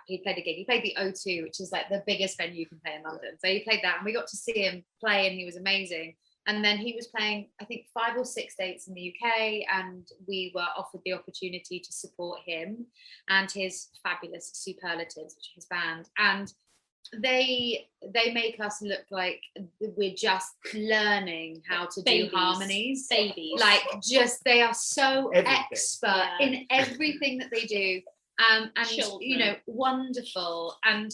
Speaker 4: He played the O2, which is like the biggest venue you can play in London. So he played that, and we got to see him play, and he was amazing. And then he was playing, I think, 5 or 6 dates in the UK, and we were offered the opportunity to support him and his fabulous Superlatives, which is his band. And they make us look like we're just learning how to do harmonies. Babies. Like, just, they are so expert in everything that they do. And wonderful. And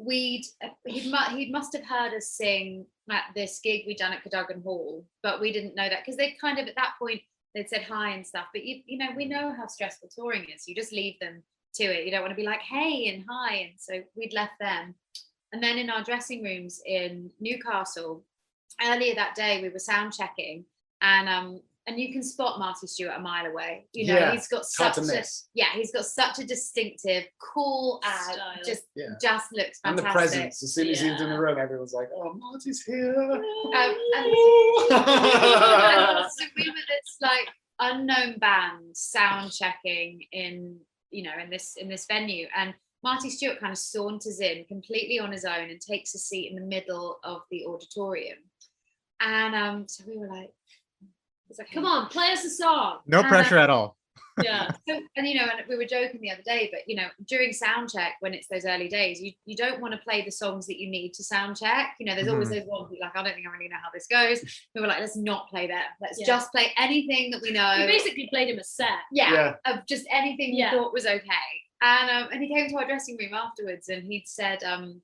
Speaker 4: he must have heard us sing at this gig we'd done at Cadogan Hall, but we didn't know that because they kind of, at that point, they'd said hi and stuff. But we know how stressful touring is. You just leave them to it. You don't want to be like, hey and hi. And so we'd left them. And then in our dressing rooms in Newcastle, earlier that day, we were sound checking, and you can spot Marty Stuart a mile away. He's got such a distinctive, cool ad. Just looks fantastic.
Speaker 3: And the presence. As soon as he was in the room, everyone's like, "Oh, Marty's here!"
Speaker 4: So we were this like unknown band sound checking in this venue, and Marty Stuart kind of saunters in completely on his own and takes a seat in the middle of the auditorium, and so we were like.
Speaker 1: It's like, come on, play us a song.
Speaker 2: No pressure at all.
Speaker 1: Yeah.
Speaker 4: So, and we were joking the other day, but during sound check, when it's those early days, you don't want to play the songs that you need to sound check. There's always those ones like, I don't think I really know how this goes. We were like, let's not play that. Let's just play anything that we know.
Speaker 1: We basically played him a set.
Speaker 4: Of just anything we thought was okay. And he came to our dressing room afterwards, and he'd said, oh,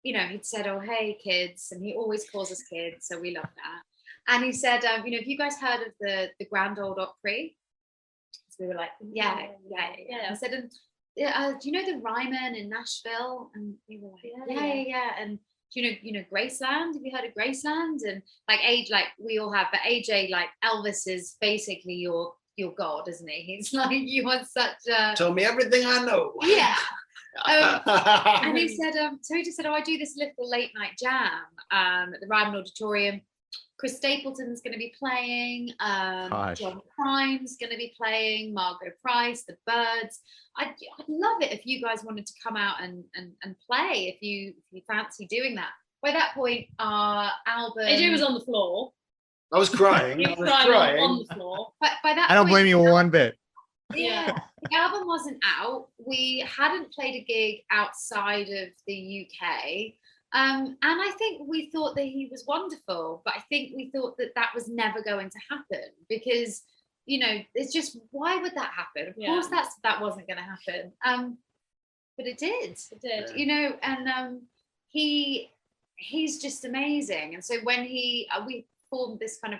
Speaker 4: hey, kids. And he always calls us kids, so we love that. And he said, have you guys heard of the Grand Ole Opry? So we were like, yeah. I said, do you know the Ryman in Nashville? And we were like, yeah. And do you know Graceland? Have you heard of Graceland? And we all have, but AJ, like Elvis is basically your god, isn't he? He's like, you want such a...
Speaker 3: Tell me everything I know.
Speaker 4: Yeah. And he said, so he just said, oh, I do this little late night jam at the Ryman Auditorium. Chris Stapleton's going to be playing, John Prime's going to be playing, Margot Price, the Birds. I'd love it if you guys wanted to come out and play, if you fancy doing that. By that point, our album...
Speaker 1: AJ was on the floor.
Speaker 3: I was crying.
Speaker 1: He was crying on the floor.
Speaker 4: But by that
Speaker 2: I don't
Speaker 4: point,
Speaker 2: blame you one bit.
Speaker 4: Yeah, the album wasn't out. We hadn't played a gig outside of the UK. And I think we thought that he was wonderful, but I think we thought that that was never going to happen because, you know, it's just, why would that happen? Of course, that wasn't going to happen. But it did.
Speaker 1: It did.
Speaker 4: You know, and he's just amazing. And so when we formed this kind of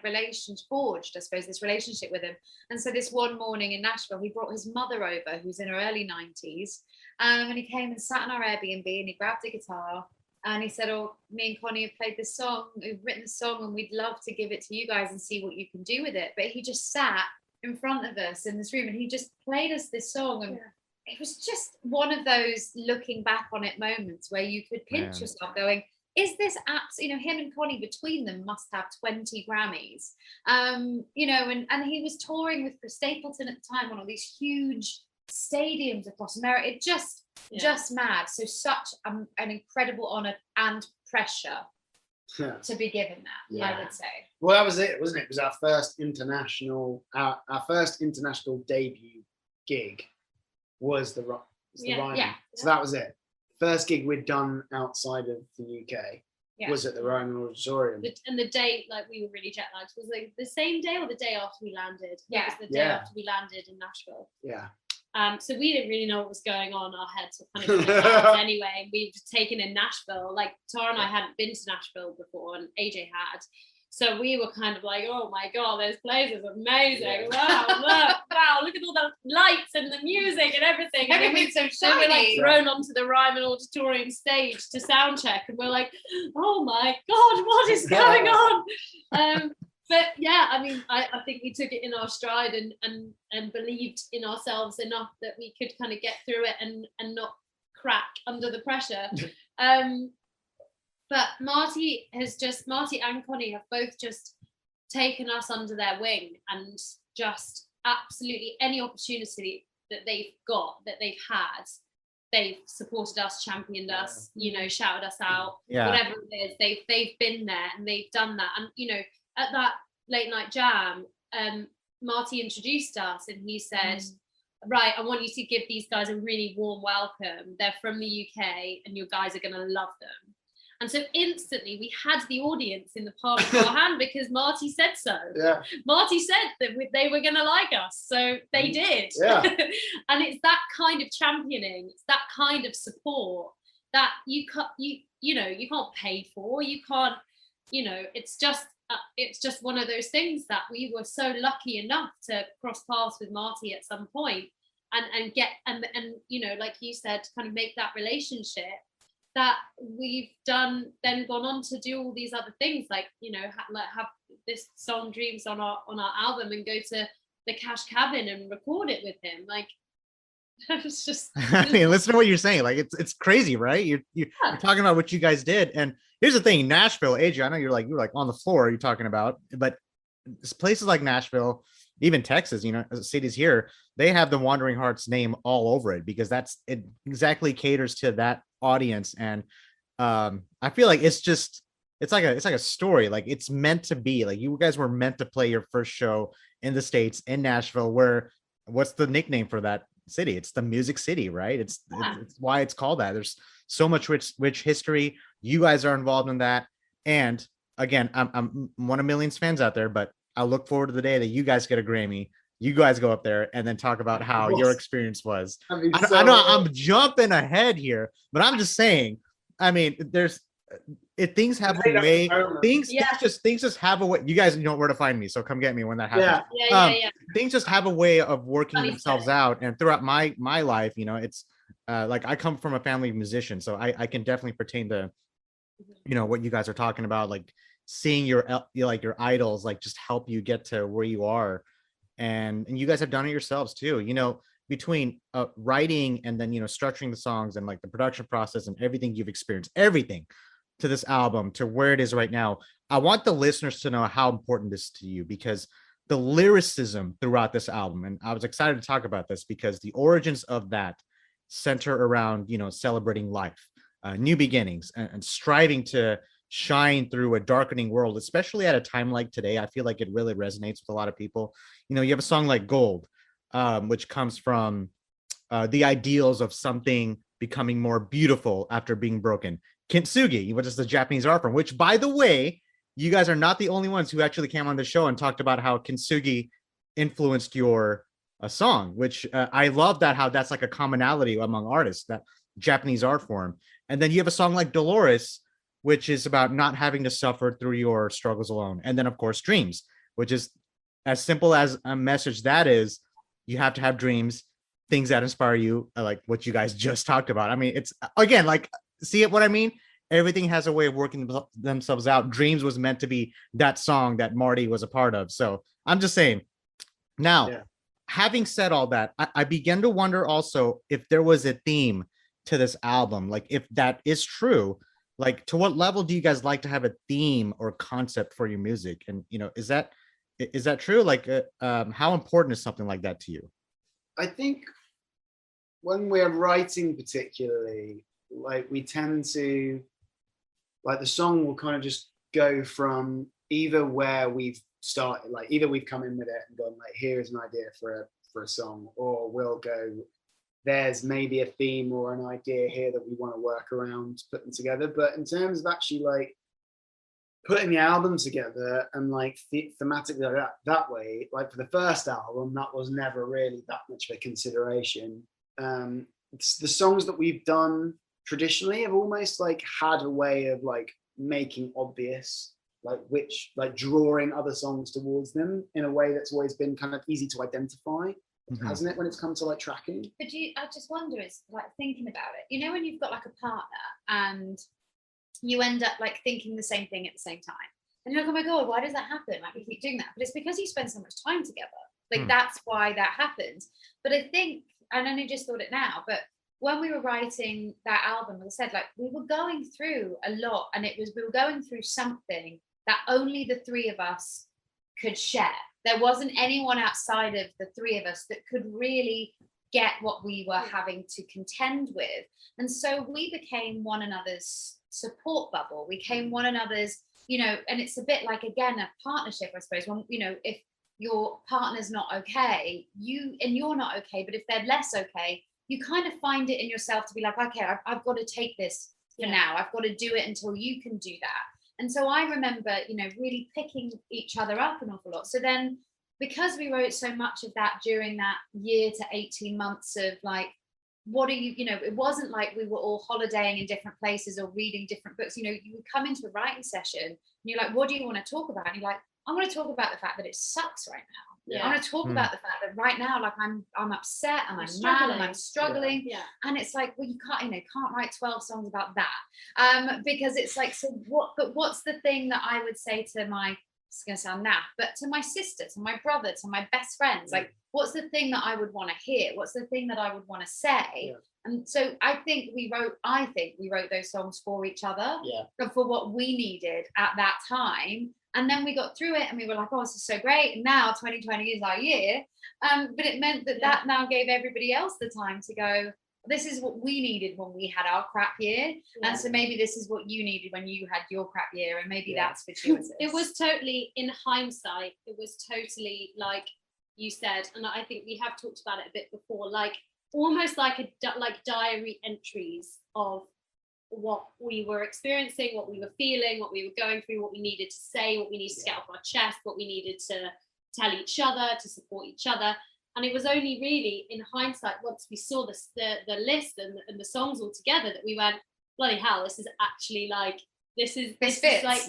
Speaker 4: forged, I suppose, this relationship with him. And so this one morning in Nashville, he brought his mother over, who's in her early 90s. And he came and sat in our Airbnb and he grabbed a guitar. And he said, oh, me and Connie have played this song, we've written a song and we'd love to give it to you guys and see what you can do with it. But he just sat in front of us in this room and he just played us this song. And it was just one of those looking back on it moments where you could pinch yourself going, is this you know, him and Connie between them must have 20 Grammys. You know, and he was touring with Chris Stapleton at the time on all these huge stadiums across America. It just mad. So such an incredible honor and pressure to be given that, I would say.
Speaker 3: Well, that was it, wasn't it? It was our first international debut gig was the Ryman. So that was it. First gig we'd done outside of the UK was at the Ryman Auditorium.
Speaker 1: And the day, like, we were really jet lagged. Was like the same day or the day after we landed?
Speaker 4: Yeah.
Speaker 1: It was the day after we landed in Nashville.
Speaker 3: Yeah.
Speaker 1: So we didn't really know what was going on. Our heads were kind of anyway. We were just taken in Nashville. Like Tara and I hadn't been to Nashville before, and AJ had. So we were kind of like, oh my God, this place is amazing. Wow, look at all the lights and the music and everything.
Speaker 4: Everything's so shiny.
Speaker 1: Then we're like thrown onto the Ryman Auditorium stage to sound check, and we're like, oh my God, what is going on? But yeah, I mean, I think we took it in our stride and believed in ourselves enough that we could kind of get through it and not crack under the pressure. But Marty and Connie have both just taken us under their wing and just absolutely any opportunity that they've got, that they've had, they've supported us, championed us, you know, shouted us out, whatever it is, they've been there and they've done that. And, you know, at that late night jam, Marty introduced us and he said, right, I want you to give these guys a really warm welcome. They're from the UK and you guys are going to love them. And so instantly we had the audience in the palm of our hand because Marty said so. Yeah. Marty said that they were going to like us. So they did. Yeah. And it's that kind of championing, it's that kind of support that you can't pay for. You can't, you know, it's just one of those things that we were so lucky enough to cross paths with Marty at some point and get, and you know, like you said, kind of make that relationship that we've then gone on to do all these other things, like, you know, have this song Dreams on our album and go to the Cash Cabin and record it with him. Like, it's just,
Speaker 2: I mean, listen to what you're saying. Like, it's crazy, right? You're talking about what you guys did. And here's the thing, Nashville, AJ, I know you're like on the floor you're talking about, but places like Nashville, even Texas, you know, cities here, they have the Wandering Hearts name all over it because it exactly caters to that audience. And I feel like it's like a story. Like, it's meant to be. Like, you guys were meant to play your first show in the States, in Nashville, where, what's the nickname for that city? It's the Music City, right? It's why it's called that. There's so much rich history. You guys are involved in that. And again, I'm one of millions fans out there, but I look forward to the day that you guys get a Grammy. You guys go up there and then talk about how your experience was. I know I'm jumping ahead here, but I'm just saying, I mean, things have a way, things just have a way. You guys know where to find me, so come get me when that happens. Yeah. Things just have a way of working themselves out. And throughout my life, you know, it's like, I come from a family of musicians, so I can definitely pertain to, you know, what you guys are talking about, like seeing your idols, like, just help you get to where you are. And you guys have done it yourselves too. You know, between writing and then, structuring the songs and like the production process and everything you've experienced, everything to this album to where it is right now, I want the listeners to know how important this is to you, because the lyricism throughout this album, and I was excited to talk about this because the origins of that center around, celebrating life, new beginnings, and striving to shine through a darkening world, especially at a time like today. I feel like it really resonates with a lot of people. You have a song like Gold, which comes from the ideals of something becoming more beautiful after being broken. Kintsugi, which is the Japanese art form, which, by the way, you guys are not the only ones who actually came on the show and talked about how Kintsugi influenced your song, which I love that, how that's like a commonality among artists, that Japanese art form. And then you have a song like Dolores, which is about not having to suffer through your struggles alone. And then, of course, Dreams, which is as simple as a message that is, you have to have dreams, things that inspire you, like what you guys just talked about. I mean, it's, again, like, see it what I mean? Everything has a way of working themselves out. Dreams was meant to be that song that Marty was a part of. So I'm just saying. Now, having said all that, I began to wonder also if there was a theme to this album. Like, if that is true, like, to what level do you guys like to have a theme or concept for your music? And, is that true? Like, how important is something like that to you?
Speaker 3: I think when we're writing particularly, like, we tend to, like, the song will kind of just go from either where we've started, like either we've come in with it and gone like, here's an idea for a song, or we'll go, there's maybe a theme or an idea here that we want to work around putting together. But in terms of actually like putting the album together and like thematically like that way, like for the first album, that was never really that much of a consideration. It's the songs that we've done traditionally have almost like had a way of like making obvious, like which, like drawing other songs towards them in a way that's always been kind of easy to identify, hasn't it, when it's come to like tracking?
Speaker 4: But I just wonder, is like thinking about it, when you've got like a partner and you end up like thinking the same thing at the same time, and you're like, oh my god, why does that happen? Like, we keep doing that. But it's because you spend so much time together. Like that's why that happens. But I think, and I only just thought it now, but when we were writing that album, as I said, like we were going through a lot, and we were going through something that only the three of us could share. There wasn't anyone outside of the three of us that could really get what we were having to contend with. And so we became one another's support bubble. We became one another's, and it's a bit like, again, a partnership, I suppose. When, if your partner's not okay, you're not okay, but if they're less okay, you kind of find it in yourself to be like, okay, I've got to take this for now. I've got to do it until you can do that. And so I remember, really picking each other up an awful lot. So then, because we wrote so much of that during that year to 18 months of like, what are you, it wasn't like we were all holidaying in different places or reading different books. You would come into a writing session and you're like, what do you want to talk about? And you're like, I want to talk about the fact that it sucks right now. I want to talk about the fact that right now, like I'm upset and I'm mad and I'm struggling. And it's like, well, you can't write 12 songs about that. Because it's like, so what, but what's the thing that I would say to my, it's going to sound naff, but to my sister, to my brother, to my best friends, like, what's the thing that I would want to hear? What's the thing that I would want to say? And so I think we wrote those songs for each other, for what we needed at that time. And then we got through it and we were like, oh, this is so great. And now 2020 is our year. But it meant that now gave everybody else the time to go, this is what we needed when we had our crap year. And so maybe this is what you needed when you had your crap year. And maybe that's fortuitous.
Speaker 1: It was totally, in hindsight, it was totally like you said, and I think we have talked about it a bit before, like almost like diary entries of what we were experiencing, what we were feeling, what we were going through, what we needed to say, what we needed to get off our chest, what we needed to tell each other, to support each other. And it was only really in hindsight, once we saw the list and the songs all together, that we went, bloody hell, this is actually like, this fits.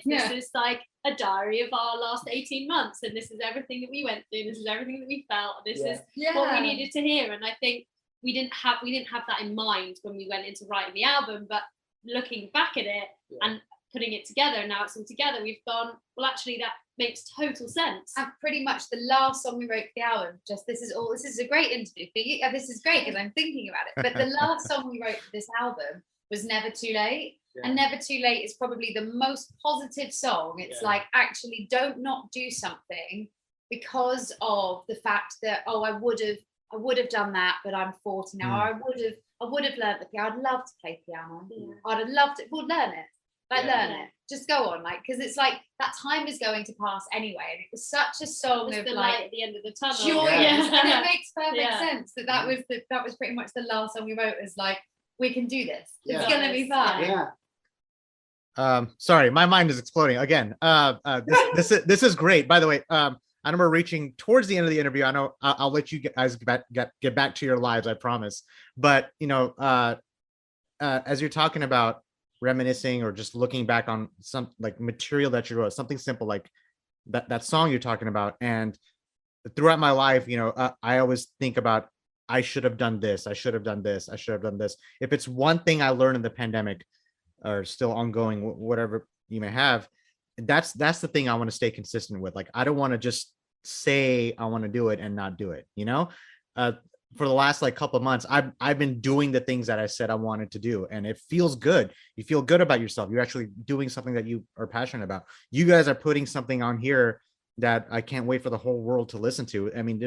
Speaker 1: This is like a diary of our last 18 months. And this is everything that we went through. This is everything that we felt. This is what we needed to hear. And I think we didn't have that in mind when we went into writing the album, but looking back at it, and putting it together, and now it's all together, we've gone, well, actually that makes total sense.
Speaker 4: And pretty much the last song we wrote for the album, this is a great interview for you. This is great because I'm thinking about it. But the last song we wrote for this album was Never Too Late. Yeah. And Never Too Late is probably the most positive song. It's like, actually don't not do something because of the fact that, oh, I would have done that, but I'm 40 now. I would have learned the piano. I'd love to play piano. Yeah. I'd have loved it. Well, learn it. Learn it. Just go on, because it's like that time is going to pass anyway. And it was such a song of
Speaker 1: the
Speaker 4: like
Speaker 1: light at the end of the tunnel.
Speaker 4: Joyous. And it makes perfect sense that was pretty much the last song we wrote. Is like, we can do this. It's gonna be fun.
Speaker 2: Sorry, my mind is exploding again. This is great. By the way, I know we're reaching towards the end of the interview. I know I'll let you guys get back to your lives, I promise. But as you're talking about reminiscing or just looking back on some like material that you wrote, something simple like that song you're talking about, and throughout my life, I always think about, I should have done this, I should have done this, I should have done this. If it's one thing I learned in the pandemic, or still ongoing, whatever you may have, that's the thing I want to stay consistent with. Like, I don't want to just say I want to do it and not do it. For the last couple of months, I've been doing the things that I said I wanted to do, and it feels good. You feel good about yourself. You're actually doing something that you are passionate about. You guys are putting something on here that I can't wait for the whole world to listen to. I mean,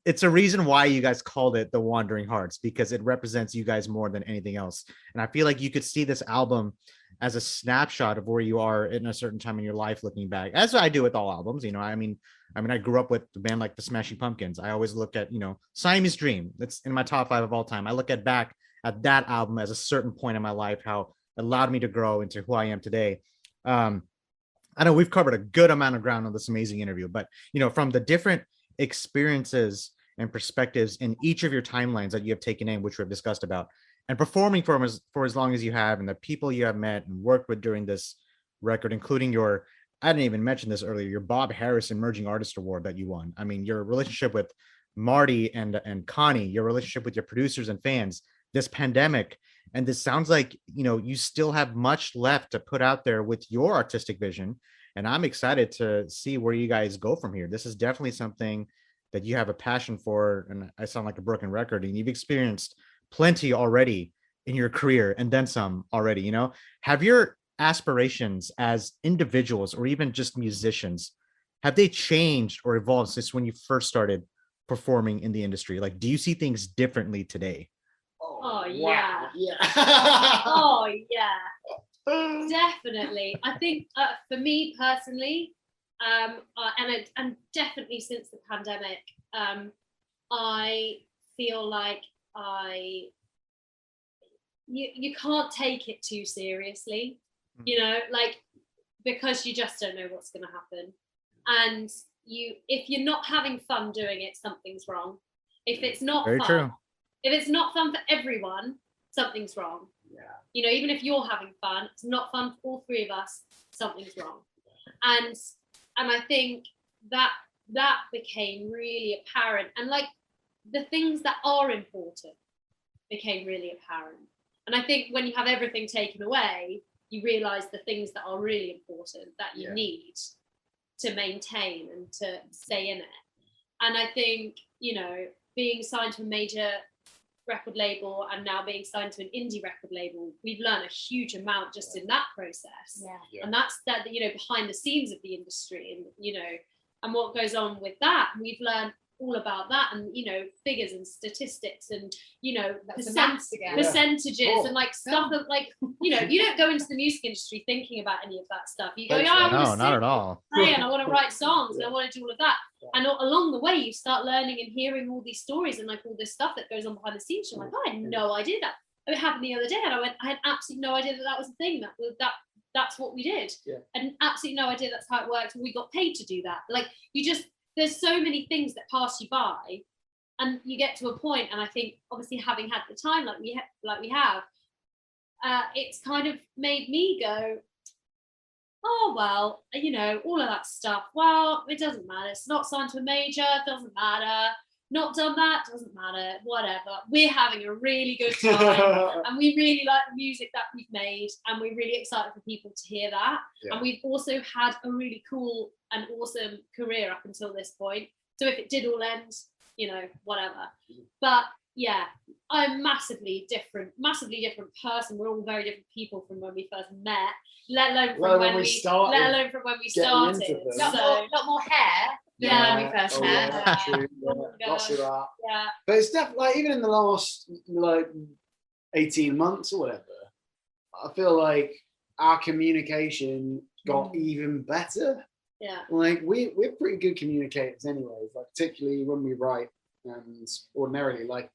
Speaker 2: it's a reason why you guys called it The Wandering Hearts, because it represents you guys more than anything else. And I feel like you could see this album as a snapshot of where you are in a certain time in your life, looking back, as I do with all albums. I grew up with a band like the Smashing Pumpkins. I always look at, Siamese Dream. That's in my top 5 of all time. I look back at that album as a certain point in my life, how it allowed me to grow into who I am today. I know we've covered a good amount of ground on this amazing interview, but, from the different experiences and perspectives in each of your timelines that you have taken in, which we've discussed about, and performing for as long as you have, and the people you have met and worked with during this record, including I didn't even mention this earlier, your Bob Harris Emerging Artist Award that you won. I mean, your relationship with Marty and Connie, your relationship with your producers and fans, this pandemic, and this sounds like, you still have much left to put out there with your artistic vision. And I'm excited to see where you guys go from here. This is definitely something that you have a passion for. And I sound like a broken record, and you've experienced plenty already in your career, and then some already. Have your aspirations as individuals, or even just musicians, have they changed or evolved since when you first started performing in the industry? Like, do you see things differently today?
Speaker 1: Oh
Speaker 3: wow.
Speaker 1: Yeah. Oh yeah. Definitely. I think for me personally, and definitely since the pandemic, I feel like you can't take it too seriously, because you just don't know what's going to happen. And if you're not having fun doing it, something's wrong. If it's not
Speaker 2: Very
Speaker 1: fun,
Speaker 2: true.
Speaker 1: If it's not fun for everyone, something's wrong.
Speaker 3: Yeah.
Speaker 1: Even if you're having fun, it's not fun for all 3 of us, something's wrong. And I think that became really apparent, and the things that are important became really apparent. And I think when you have everything taken away, you realize the things that are really important that you need to maintain and to stay in it. And I think, being signed to a major record label and now being signed to an indie record label, we've learned a huge amount just in that process. And that's that, behind the scenes of the industry, and and what goes on with that. We've learned all about that, and figures and statistics, and percentages, and stuff that you don't go into the music industry thinking about any of that stuff. You go,
Speaker 2: no, not at all.
Speaker 1: And I want to write songs, and I want to do all of that. And along the way, you start learning and hearing all these stories and all this stuff that goes on behind the scenes. You're like, I had no idea that. It happened the other day, and I had absolutely no idea that was a thing. That's what we did. And absolutely no idea that's how it worked. And we got paid to do that. There's so many things that pass you by, and you get to a point, and I think obviously having had the time like we have, it's kind of made me go, oh well, all of that stuff, well, it doesn't matter. It's not signed to a major, it doesn't matter. not done that, doesn't matter, whatever. We're having a really good time and we really like the music that we've made and we're really excited for people to hear that. Yeah. And we've also had a really cool and awesome career up until this point. So if it did all end, you know, whatever. But yeah, I'm a massively different person. We're all very different people from when we first met, let alone from when we started.
Speaker 4: Lot more hair than when we first met.
Speaker 3: Yeah, true. Yeah, lots of that. Yeah. But it's definitely like even in the last like 18 months or whatever, I feel like our communication got even better.
Speaker 1: Yeah.
Speaker 3: Like we're pretty good communicators anyway, like particularly when we write, and ordinarily like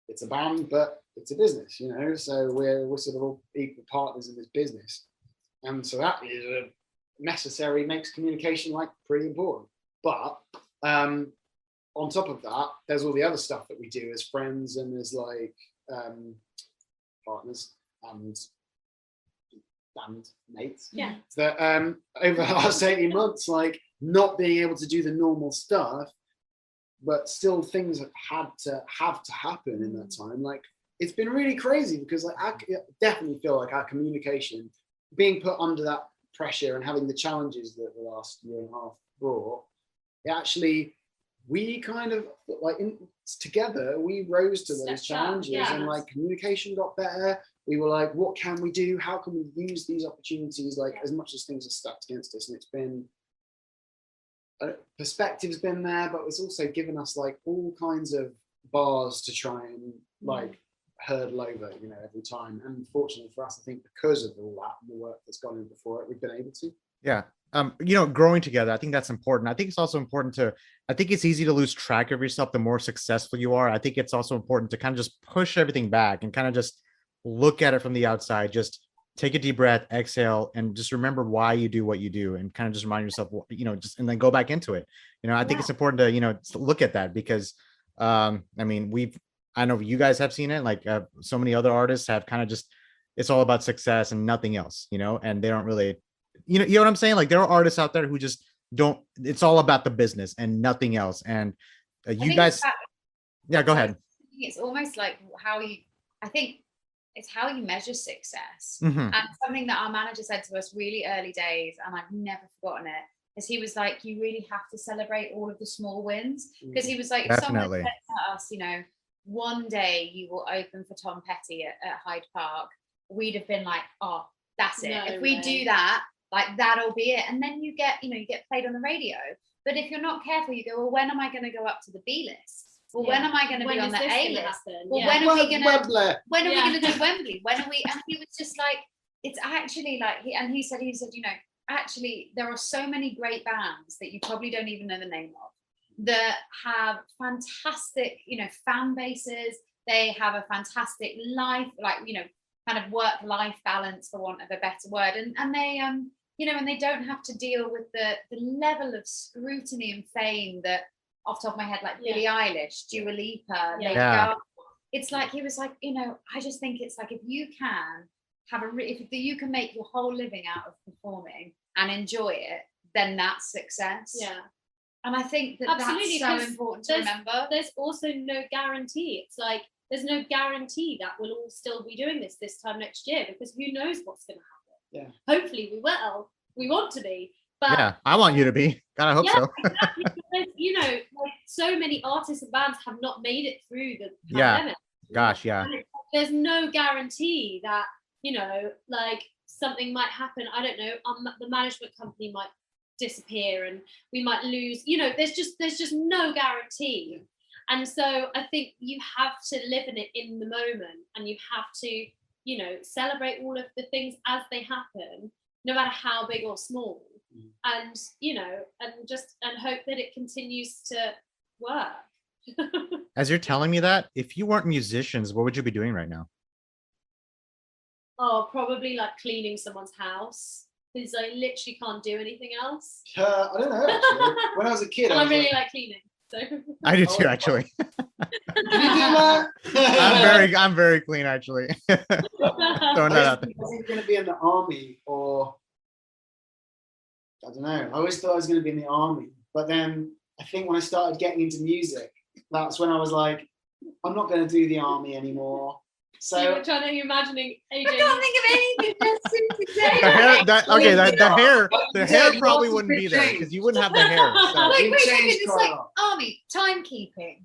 Speaker 3: it's a band, but it's a business, you know, so we're sort of all equal partners in this business. And so that is necessary, makes communication like pretty important. But on top of that, there's all the other stuff that we do as friends and as like partners and mates.
Speaker 1: Yeah.
Speaker 3: That over the last 18 months, like not being able to do the normal stuff, but still things have to happen in that time. Like it's been really crazy because like I definitely feel like our communication being put under that pressure and having the challenges that the last year and a half brought, we kind of like together we rose to those challenges and like communication got better. We were like, what can we do? How can we use these opportunities? Like as much as things are stacked against us, and it's been perspective's been there, but it's also given us like all kinds of bars to try and like hurdle over, you know, every time. And fortunately for us, I think because of all that and the work that's gone in before it, we've been able to.
Speaker 2: Yeah. You know, growing together, I think that's important. I think it's also important I think it's easy to lose track of yourself the more successful you are. I think it's also important to kind of just push everything back and kind of just look at it from the outside, just take a deep breath, exhale, and just remember why you do what you do, and kind of just remind yourself, you know, just, and then go back into it. You know, I think it's important to, you know, look at that because, I mean, I know you guys have seen it, like so many other artists have kind of just, it's all about success and nothing else, you know, and they don't really, you know what I'm saying? Like there are artists out there who just don't, it's all about the business and nothing else. And you guys, go ahead.
Speaker 4: It's almost like I think it's how you measure success.
Speaker 2: Mm-hmm.
Speaker 4: And something that our manager said to us really early days, and I've never forgotten it, is he was like, you really have to celebrate all of the small wins. Because he was like, if someone said to us, you know, one day you will open for Tom Petty at Hyde Park, we'd have been like, oh, that's it. If we do that, like that'll be it. And then you get played on the radio. But if you're not careful, you go, well, when am I going to go up to the B list? Well, when am I going to be on the A list? Well, when are we going to do Wembley? When are we? And he was just like, it's actually like, he said, you know, actually there are so many great bands that you probably don't even know the name of that have fantastic, you know, fan bases. They have a fantastic life, like, you know, kind of work-life balance, for want of a better word. And they, you know, and they don't have to deal with the level of scrutiny and fame that, off the top of my head, like Billie Eilish, Dua Lipa, Lady Gaga. It's like, he was like, you know, I just think it's like, if you can have if you can make your whole living out of performing and enjoy it, then that's success.
Speaker 1: Yeah.
Speaker 4: And I think that's so important to remember.
Speaker 1: There's also no guarantee. It's like, there's no guarantee that we'll all still be doing this time next year, because who knows what's going to happen.
Speaker 3: Yeah.
Speaker 1: Hopefully we will. We want to be. But
Speaker 2: yeah, I want you to be. God, I hope so.
Speaker 1: Exactly. Because, you know, like so many artists and bands have not made it through the pandemic.
Speaker 2: Gosh, yeah.
Speaker 1: There's no guarantee that, you know, like something might happen. I don't know. The management company might disappear and we might lose. You know, there's just no guarantee. And so I think you have to live in it in the moment, and you have to, you know, celebrate all of the things as they happen, no matter how big or small. And, you know, and hope that it continues to work.
Speaker 2: As you're telling me that, if you weren't musicians, what would you be doing right now?
Speaker 1: Oh, probably like cleaning someone's house, because I literally can't do anything else.
Speaker 3: I don't know, actually. When I was a kid,
Speaker 1: I really like cleaning. So.
Speaker 2: I do too, actually.
Speaker 3: Can you do that?
Speaker 2: I'm very clean, actually. Throwing that out there.
Speaker 3: I was going to be in the army, or I don't know. I always thought I was going to be in the army, but then I think when I started getting into music, that's when I was like, I'm not going to do the army anymore. So
Speaker 1: you were trying to imagining AJ.
Speaker 4: I can't think of anything that's suited
Speaker 2: The hair, the hair
Speaker 3: Yeah,
Speaker 2: probably
Speaker 3: lots of
Speaker 2: wouldn't be
Speaker 3: big
Speaker 2: there
Speaker 3: change.
Speaker 2: because you wouldn't have the hair. So.
Speaker 4: Like,
Speaker 3: We've
Speaker 4: wait a second,
Speaker 3: changed
Speaker 4: it's
Speaker 3: quite a
Speaker 4: like
Speaker 3: lot.
Speaker 4: army, timekeeping,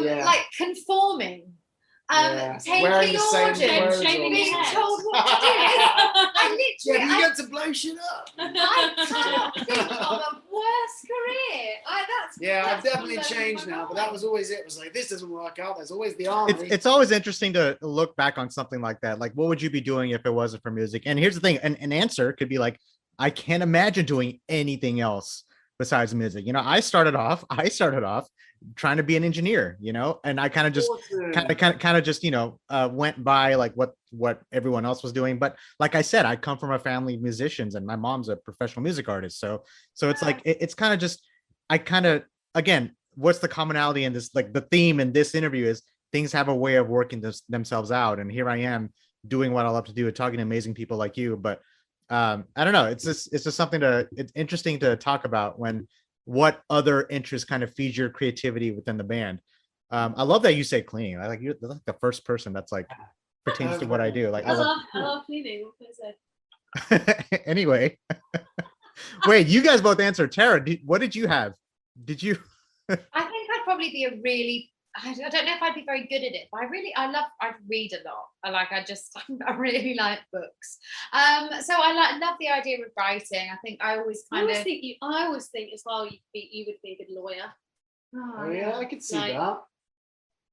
Speaker 3: Yeah.
Speaker 4: like conforming,
Speaker 3: Yeah.
Speaker 4: taking
Speaker 3: Wearing the same
Speaker 4: orders,
Speaker 3: clothes
Speaker 1: shaving
Speaker 3: all the
Speaker 4: being
Speaker 1: your
Speaker 3: time.
Speaker 4: told what to do. I
Speaker 3: Yeah,
Speaker 4: literally,
Speaker 3: but you get to blow shit up.
Speaker 4: I can't think of a worse career.
Speaker 3: Yeah, I've
Speaker 4: that's
Speaker 3: definitely
Speaker 4: blown
Speaker 3: changed
Speaker 4: my
Speaker 3: now, but that
Speaker 4: mind.
Speaker 3: was always it. It was like, this doesn't work out. There's always the army.
Speaker 2: It's always interesting to look back on something like that. Like, what would you be doing if it wasn't for music? And here's the thing: an answer could be like, I can't imagine doing anything else besides music. You know, I started off trying to be an engineer. You know, and I kind of just just went by like what everyone else was doing. But like I said, I come from a family of musicians, and my mom's a professional music artist. So it's like it's kind of just again. What's the commonality in this? Like the theme in this interview is things have a way of working themselves out. And here I am doing what I love to do, talking to amazing people like you. But I don't know. It's just something it's interesting to talk about when what other interests kind of feed your creativity within the band. I love that you say cleaning. I like you're like the first person that's like pertains to what I do. Like
Speaker 1: I love cleaning. What can I say?
Speaker 2: Anyway, wait, you guys both answered. Tara, what did you have? Did you?
Speaker 4: I think I'd probably be I don't know if I'd be very good at it, but I read a lot. I really like books. So I love the idea of writing. I think I always
Speaker 1: I always think as well you would be a good lawyer.
Speaker 3: Oh yeah, I could see
Speaker 1: Like,
Speaker 3: that.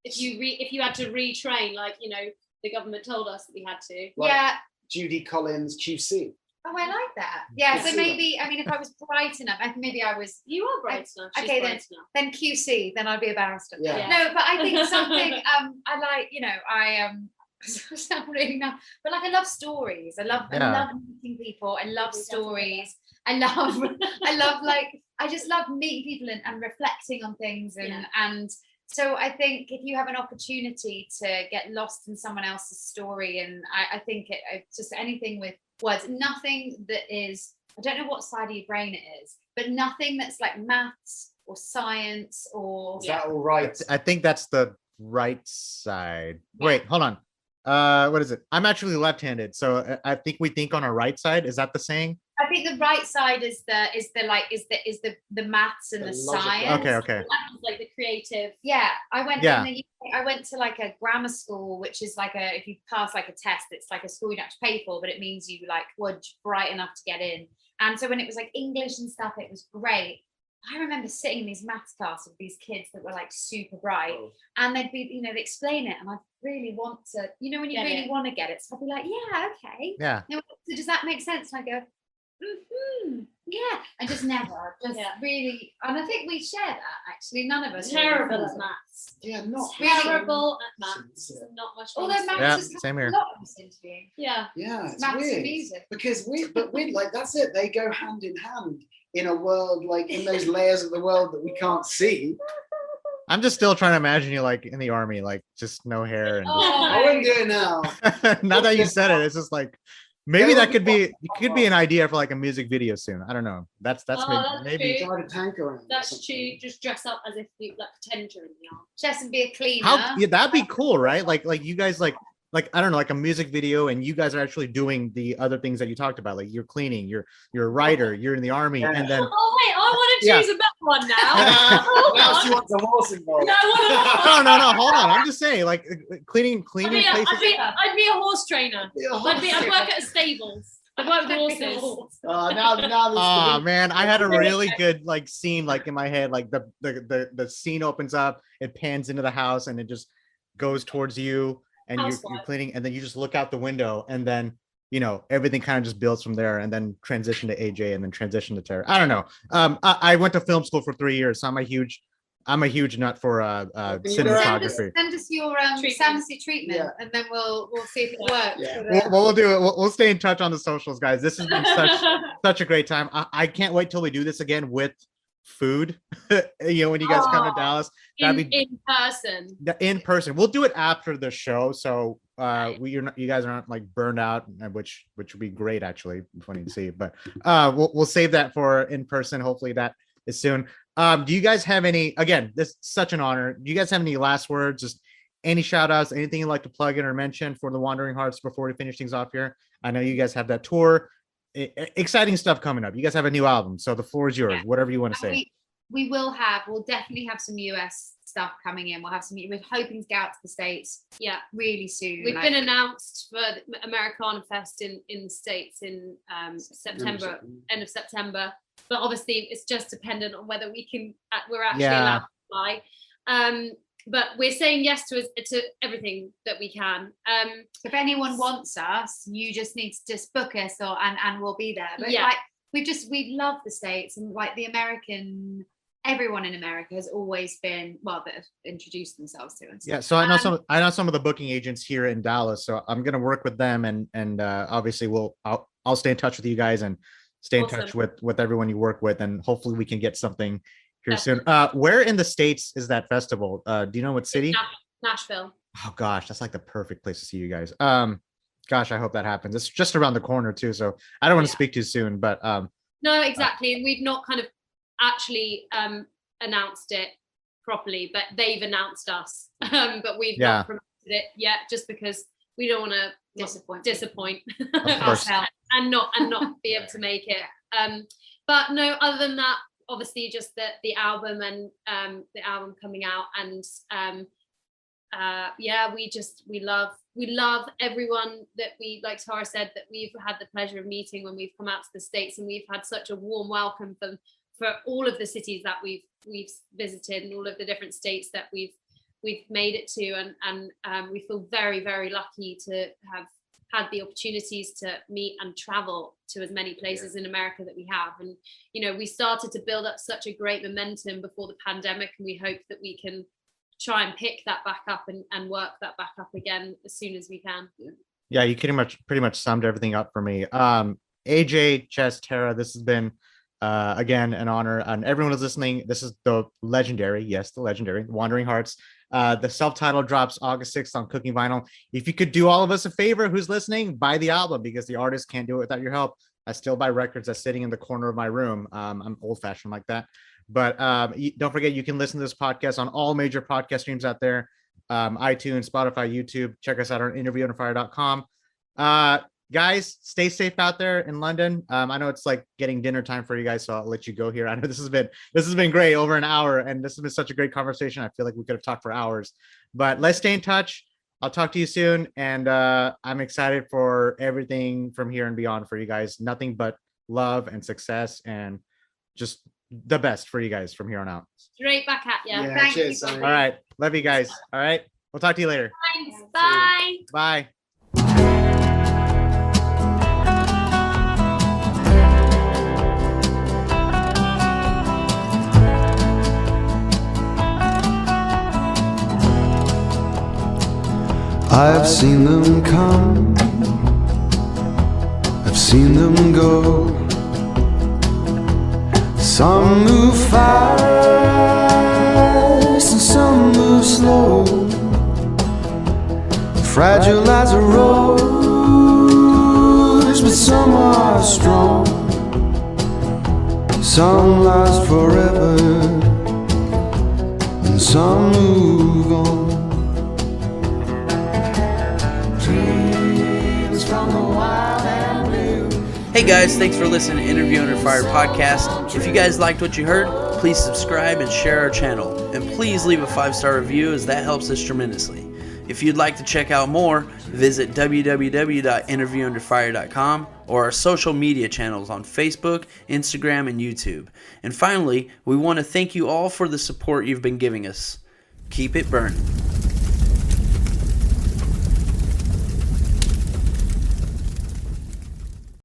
Speaker 1: If you had to retrain, like, you know, the government told us that we had to.
Speaker 3: Like
Speaker 4: yeah.
Speaker 3: Judy Collins QC.
Speaker 4: Oh, I like that. Yeah.
Speaker 3: Yeah.
Speaker 4: So maybe, I mean, if I was bright enough, maybe I was.
Speaker 1: You are bright enough. She's
Speaker 4: Okay,
Speaker 1: bright enough.
Speaker 4: then QC, then I'd be a barrister.
Speaker 3: Yeah.
Speaker 4: No, but I think something I like, I sound really now, but like I love stories. I love meeting people. I love stories. I just love meeting people and reflecting on things and so I think if you have an opportunity to get lost in someone else's story, and I think it's just anything with words, nothing that is, I don't know what side of your brain it is, but nothing that's like maths or science or.
Speaker 3: Is that all right?
Speaker 2: I think that's the right side. Yeah. Wait, hold on. What is it? I'm actually left-handed, so I think we think on our right side. Is that the saying?
Speaker 4: I think the right side is the maths and the science.
Speaker 2: Okay.
Speaker 1: Like the creative.
Speaker 4: Yeah, I went to like a grammar school, which is like if you pass like a test, it's like a school you don't have to pay for, but it means you like were bright enough to get in. And so when it was like English and stuff, it was great. I remember sitting in these maths class with these kids that were like super bright, and they'd be, they'd explain it, and I really want to, when you really want to get it. So I'd be like, yeah, okay.
Speaker 2: Yeah.
Speaker 4: So does that make sense? And I go, yeah, and just never, really, and I think we share that actually. None of us
Speaker 1: terrible at maths.
Speaker 3: Yeah, not
Speaker 1: terrible at maths. Not much.
Speaker 4: Although maths is
Speaker 2: same here.
Speaker 4: a lot of this interview.
Speaker 3: Yeah, it's
Speaker 4: maths
Speaker 3: weird
Speaker 4: and music.
Speaker 3: because we're like that's it. They go hand in hand in a world like in those layers of the world that we can't see.
Speaker 2: I'm just still trying to imagine you like in the army, like just no hair and.
Speaker 3: I wouldn't do it now.
Speaker 2: Now that you said it, it's just like. Maybe that could be an idea for like a music video soon. I don't know. That's maybe.
Speaker 3: Drive a tank around.
Speaker 1: That's true. Just dress up as if you like pretend you're in the army.
Speaker 4: Just and be a cleaner.
Speaker 2: That'd be cool, right? Like you guys like I don't know, like a music video, and you guys are actually doing the other things that you talked about. Like you're cleaning, you're a writer, you're in the army, and then.
Speaker 1: Oh wait, I want to choose a better one now.
Speaker 3: Now she wants a horse involved.
Speaker 1: No,
Speaker 2: no, hold on. I'm just saying, like cleaning places.
Speaker 1: I'd be a horse trainer. I'd work at a stables. I work with horses.
Speaker 2: Oh man, I had a really good like scene like in my head. Like the scene opens up, it pans into the house, and it just goes towards you, and you're cleaning, and then you just look out the window, and then everything kind of just builds from there, and then transition to AJ, and then transition to Tara. I don't know. I went to film school for 3 years, so I'm a huge nut for cinematography.
Speaker 4: Send us your sanity treatment, and then we'll see if it works.
Speaker 2: Yeah. We'll do it. We'll stay in touch on the socials, guys. This has been such a great time. I can't wait till we do this again with food. When you guys come to Dallas, in person. We'll do it after the show, so you guys aren't like burned out, which would be great actually. Funny to see, but we'll save that for in person. Hopefully that is soon. Do you guys have any, again, this is such an honor. Do you guys have any last words? Just any shout outs, anything you'd like to plug in or mention for the Wandering Hearts before we finish things off here? I know you guys have that tour. Exciting stuff coming up. You guys have a new album, so the floor is yours.
Speaker 4: Yeah.
Speaker 2: Whatever you want to say.
Speaker 4: We'll definitely have some US stuff coming in. We're hoping to get out to the States really soon.
Speaker 1: We've been announced for the Americana Fest in the States in September, end of September. But obviously it's just dependent on whether we're actually allowed to fly. But we're saying yes to everything that we can.
Speaker 4: If anyone wants us, you just need to just book us and we'll be there. But we love the States, and like everyone in America has always been that have introduced themselves to us.
Speaker 2: Yeah, so I know some of the booking agents here in Dallas, so I'm gonna work with them, and obviously I'll stay in touch with you guys and stay in touch with everyone you work with, and hopefully we can get something here soon. Where in the States is that festival? Do you know what city?
Speaker 1: Nashville.
Speaker 2: Oh gosh, that's like the perfect place to see you guys. Gosh, I hope that happens. It's just around the corner too, so I don't want to speak too soon, but
Speaker 1: no, exactly, and we've not kind of actually announced it properly, but they've announced us, but we've not promoted it yet, just because we don't want to disappoint ourselves and not be able to make it. But no, other than that, obviously just the album and the album coming out, and we love everyone that we, like Tara said, that we've had the pleasure of meeting when we've come out to the States, and we've had such a warm welcome for all of the cities that we've visited and all of the different states that we've made it to, and we feel very, very lucky to have had the opportunities to meet and travel to as many places in America that we have. And we started to build up such a great momentum before the pandemic, and we hope that we can try and pick that back up and work that back up again as soon as we can.
Speaker 2: Yeah, you pretty much summed everything up for me. AJ, Chess, Tara, this has been again an honor, and everyone who's listening, this is the legendary Wandering Hearts. The self-titled drops August 6th on Cooking Vinyl. If you could do all of us a favor who's listening, buy the album, because the artist can't do it without your help. I still buy records that's sitting in the corner of my room. I'm old-fashioned like that. But don't forget, you can listen to this podcast on all major podcast streams out there, iTunes, Spotify, YouTube. Check us out on interviewunderfire.com. Guys, stay safe out there in London. I know it's like getting dinner time for you guys, so I'll let you go here. I know this has been great, over an hour, and this has been such a great conversation. I feel like we could have talked for hours, but let's stay in touch. I'll talk to you soon, and I'm excited for everything from here and beyond for you guys. Nothing but love and success, and just the best for you guys from here on out.
Speaker 1: Straight back at you.
Speaker 3: Yeah,
Speaker 1: Thank
Speaker 3: cheers,
Speaker 1: you.
Speaker 3: Sonny.
Speaker 2: All right, love you guys. All right, we'll talk to you later.
Speaker 1: Thanks. Bye.
Speaker 2: Bye.
Speaker 5: I've seen them come, I've seen them go. Some move fast and some move slow, fragile as a rose, but some are strong. Some last forever and some move on.
Speaker 6: Hey guys, thanks for listening to Interview Under Fire podcast. If you guys liked what you heard, please subscribe and share our channel. And please leave a 5-star review, as that helps us tremendously. If you'd like to check out more, visit www.interviewunderfire.com or our social media channels on Facebook, Instagram, and YouTube. And finally, we want to thank you all for the support you've been giving us. Keep it burning.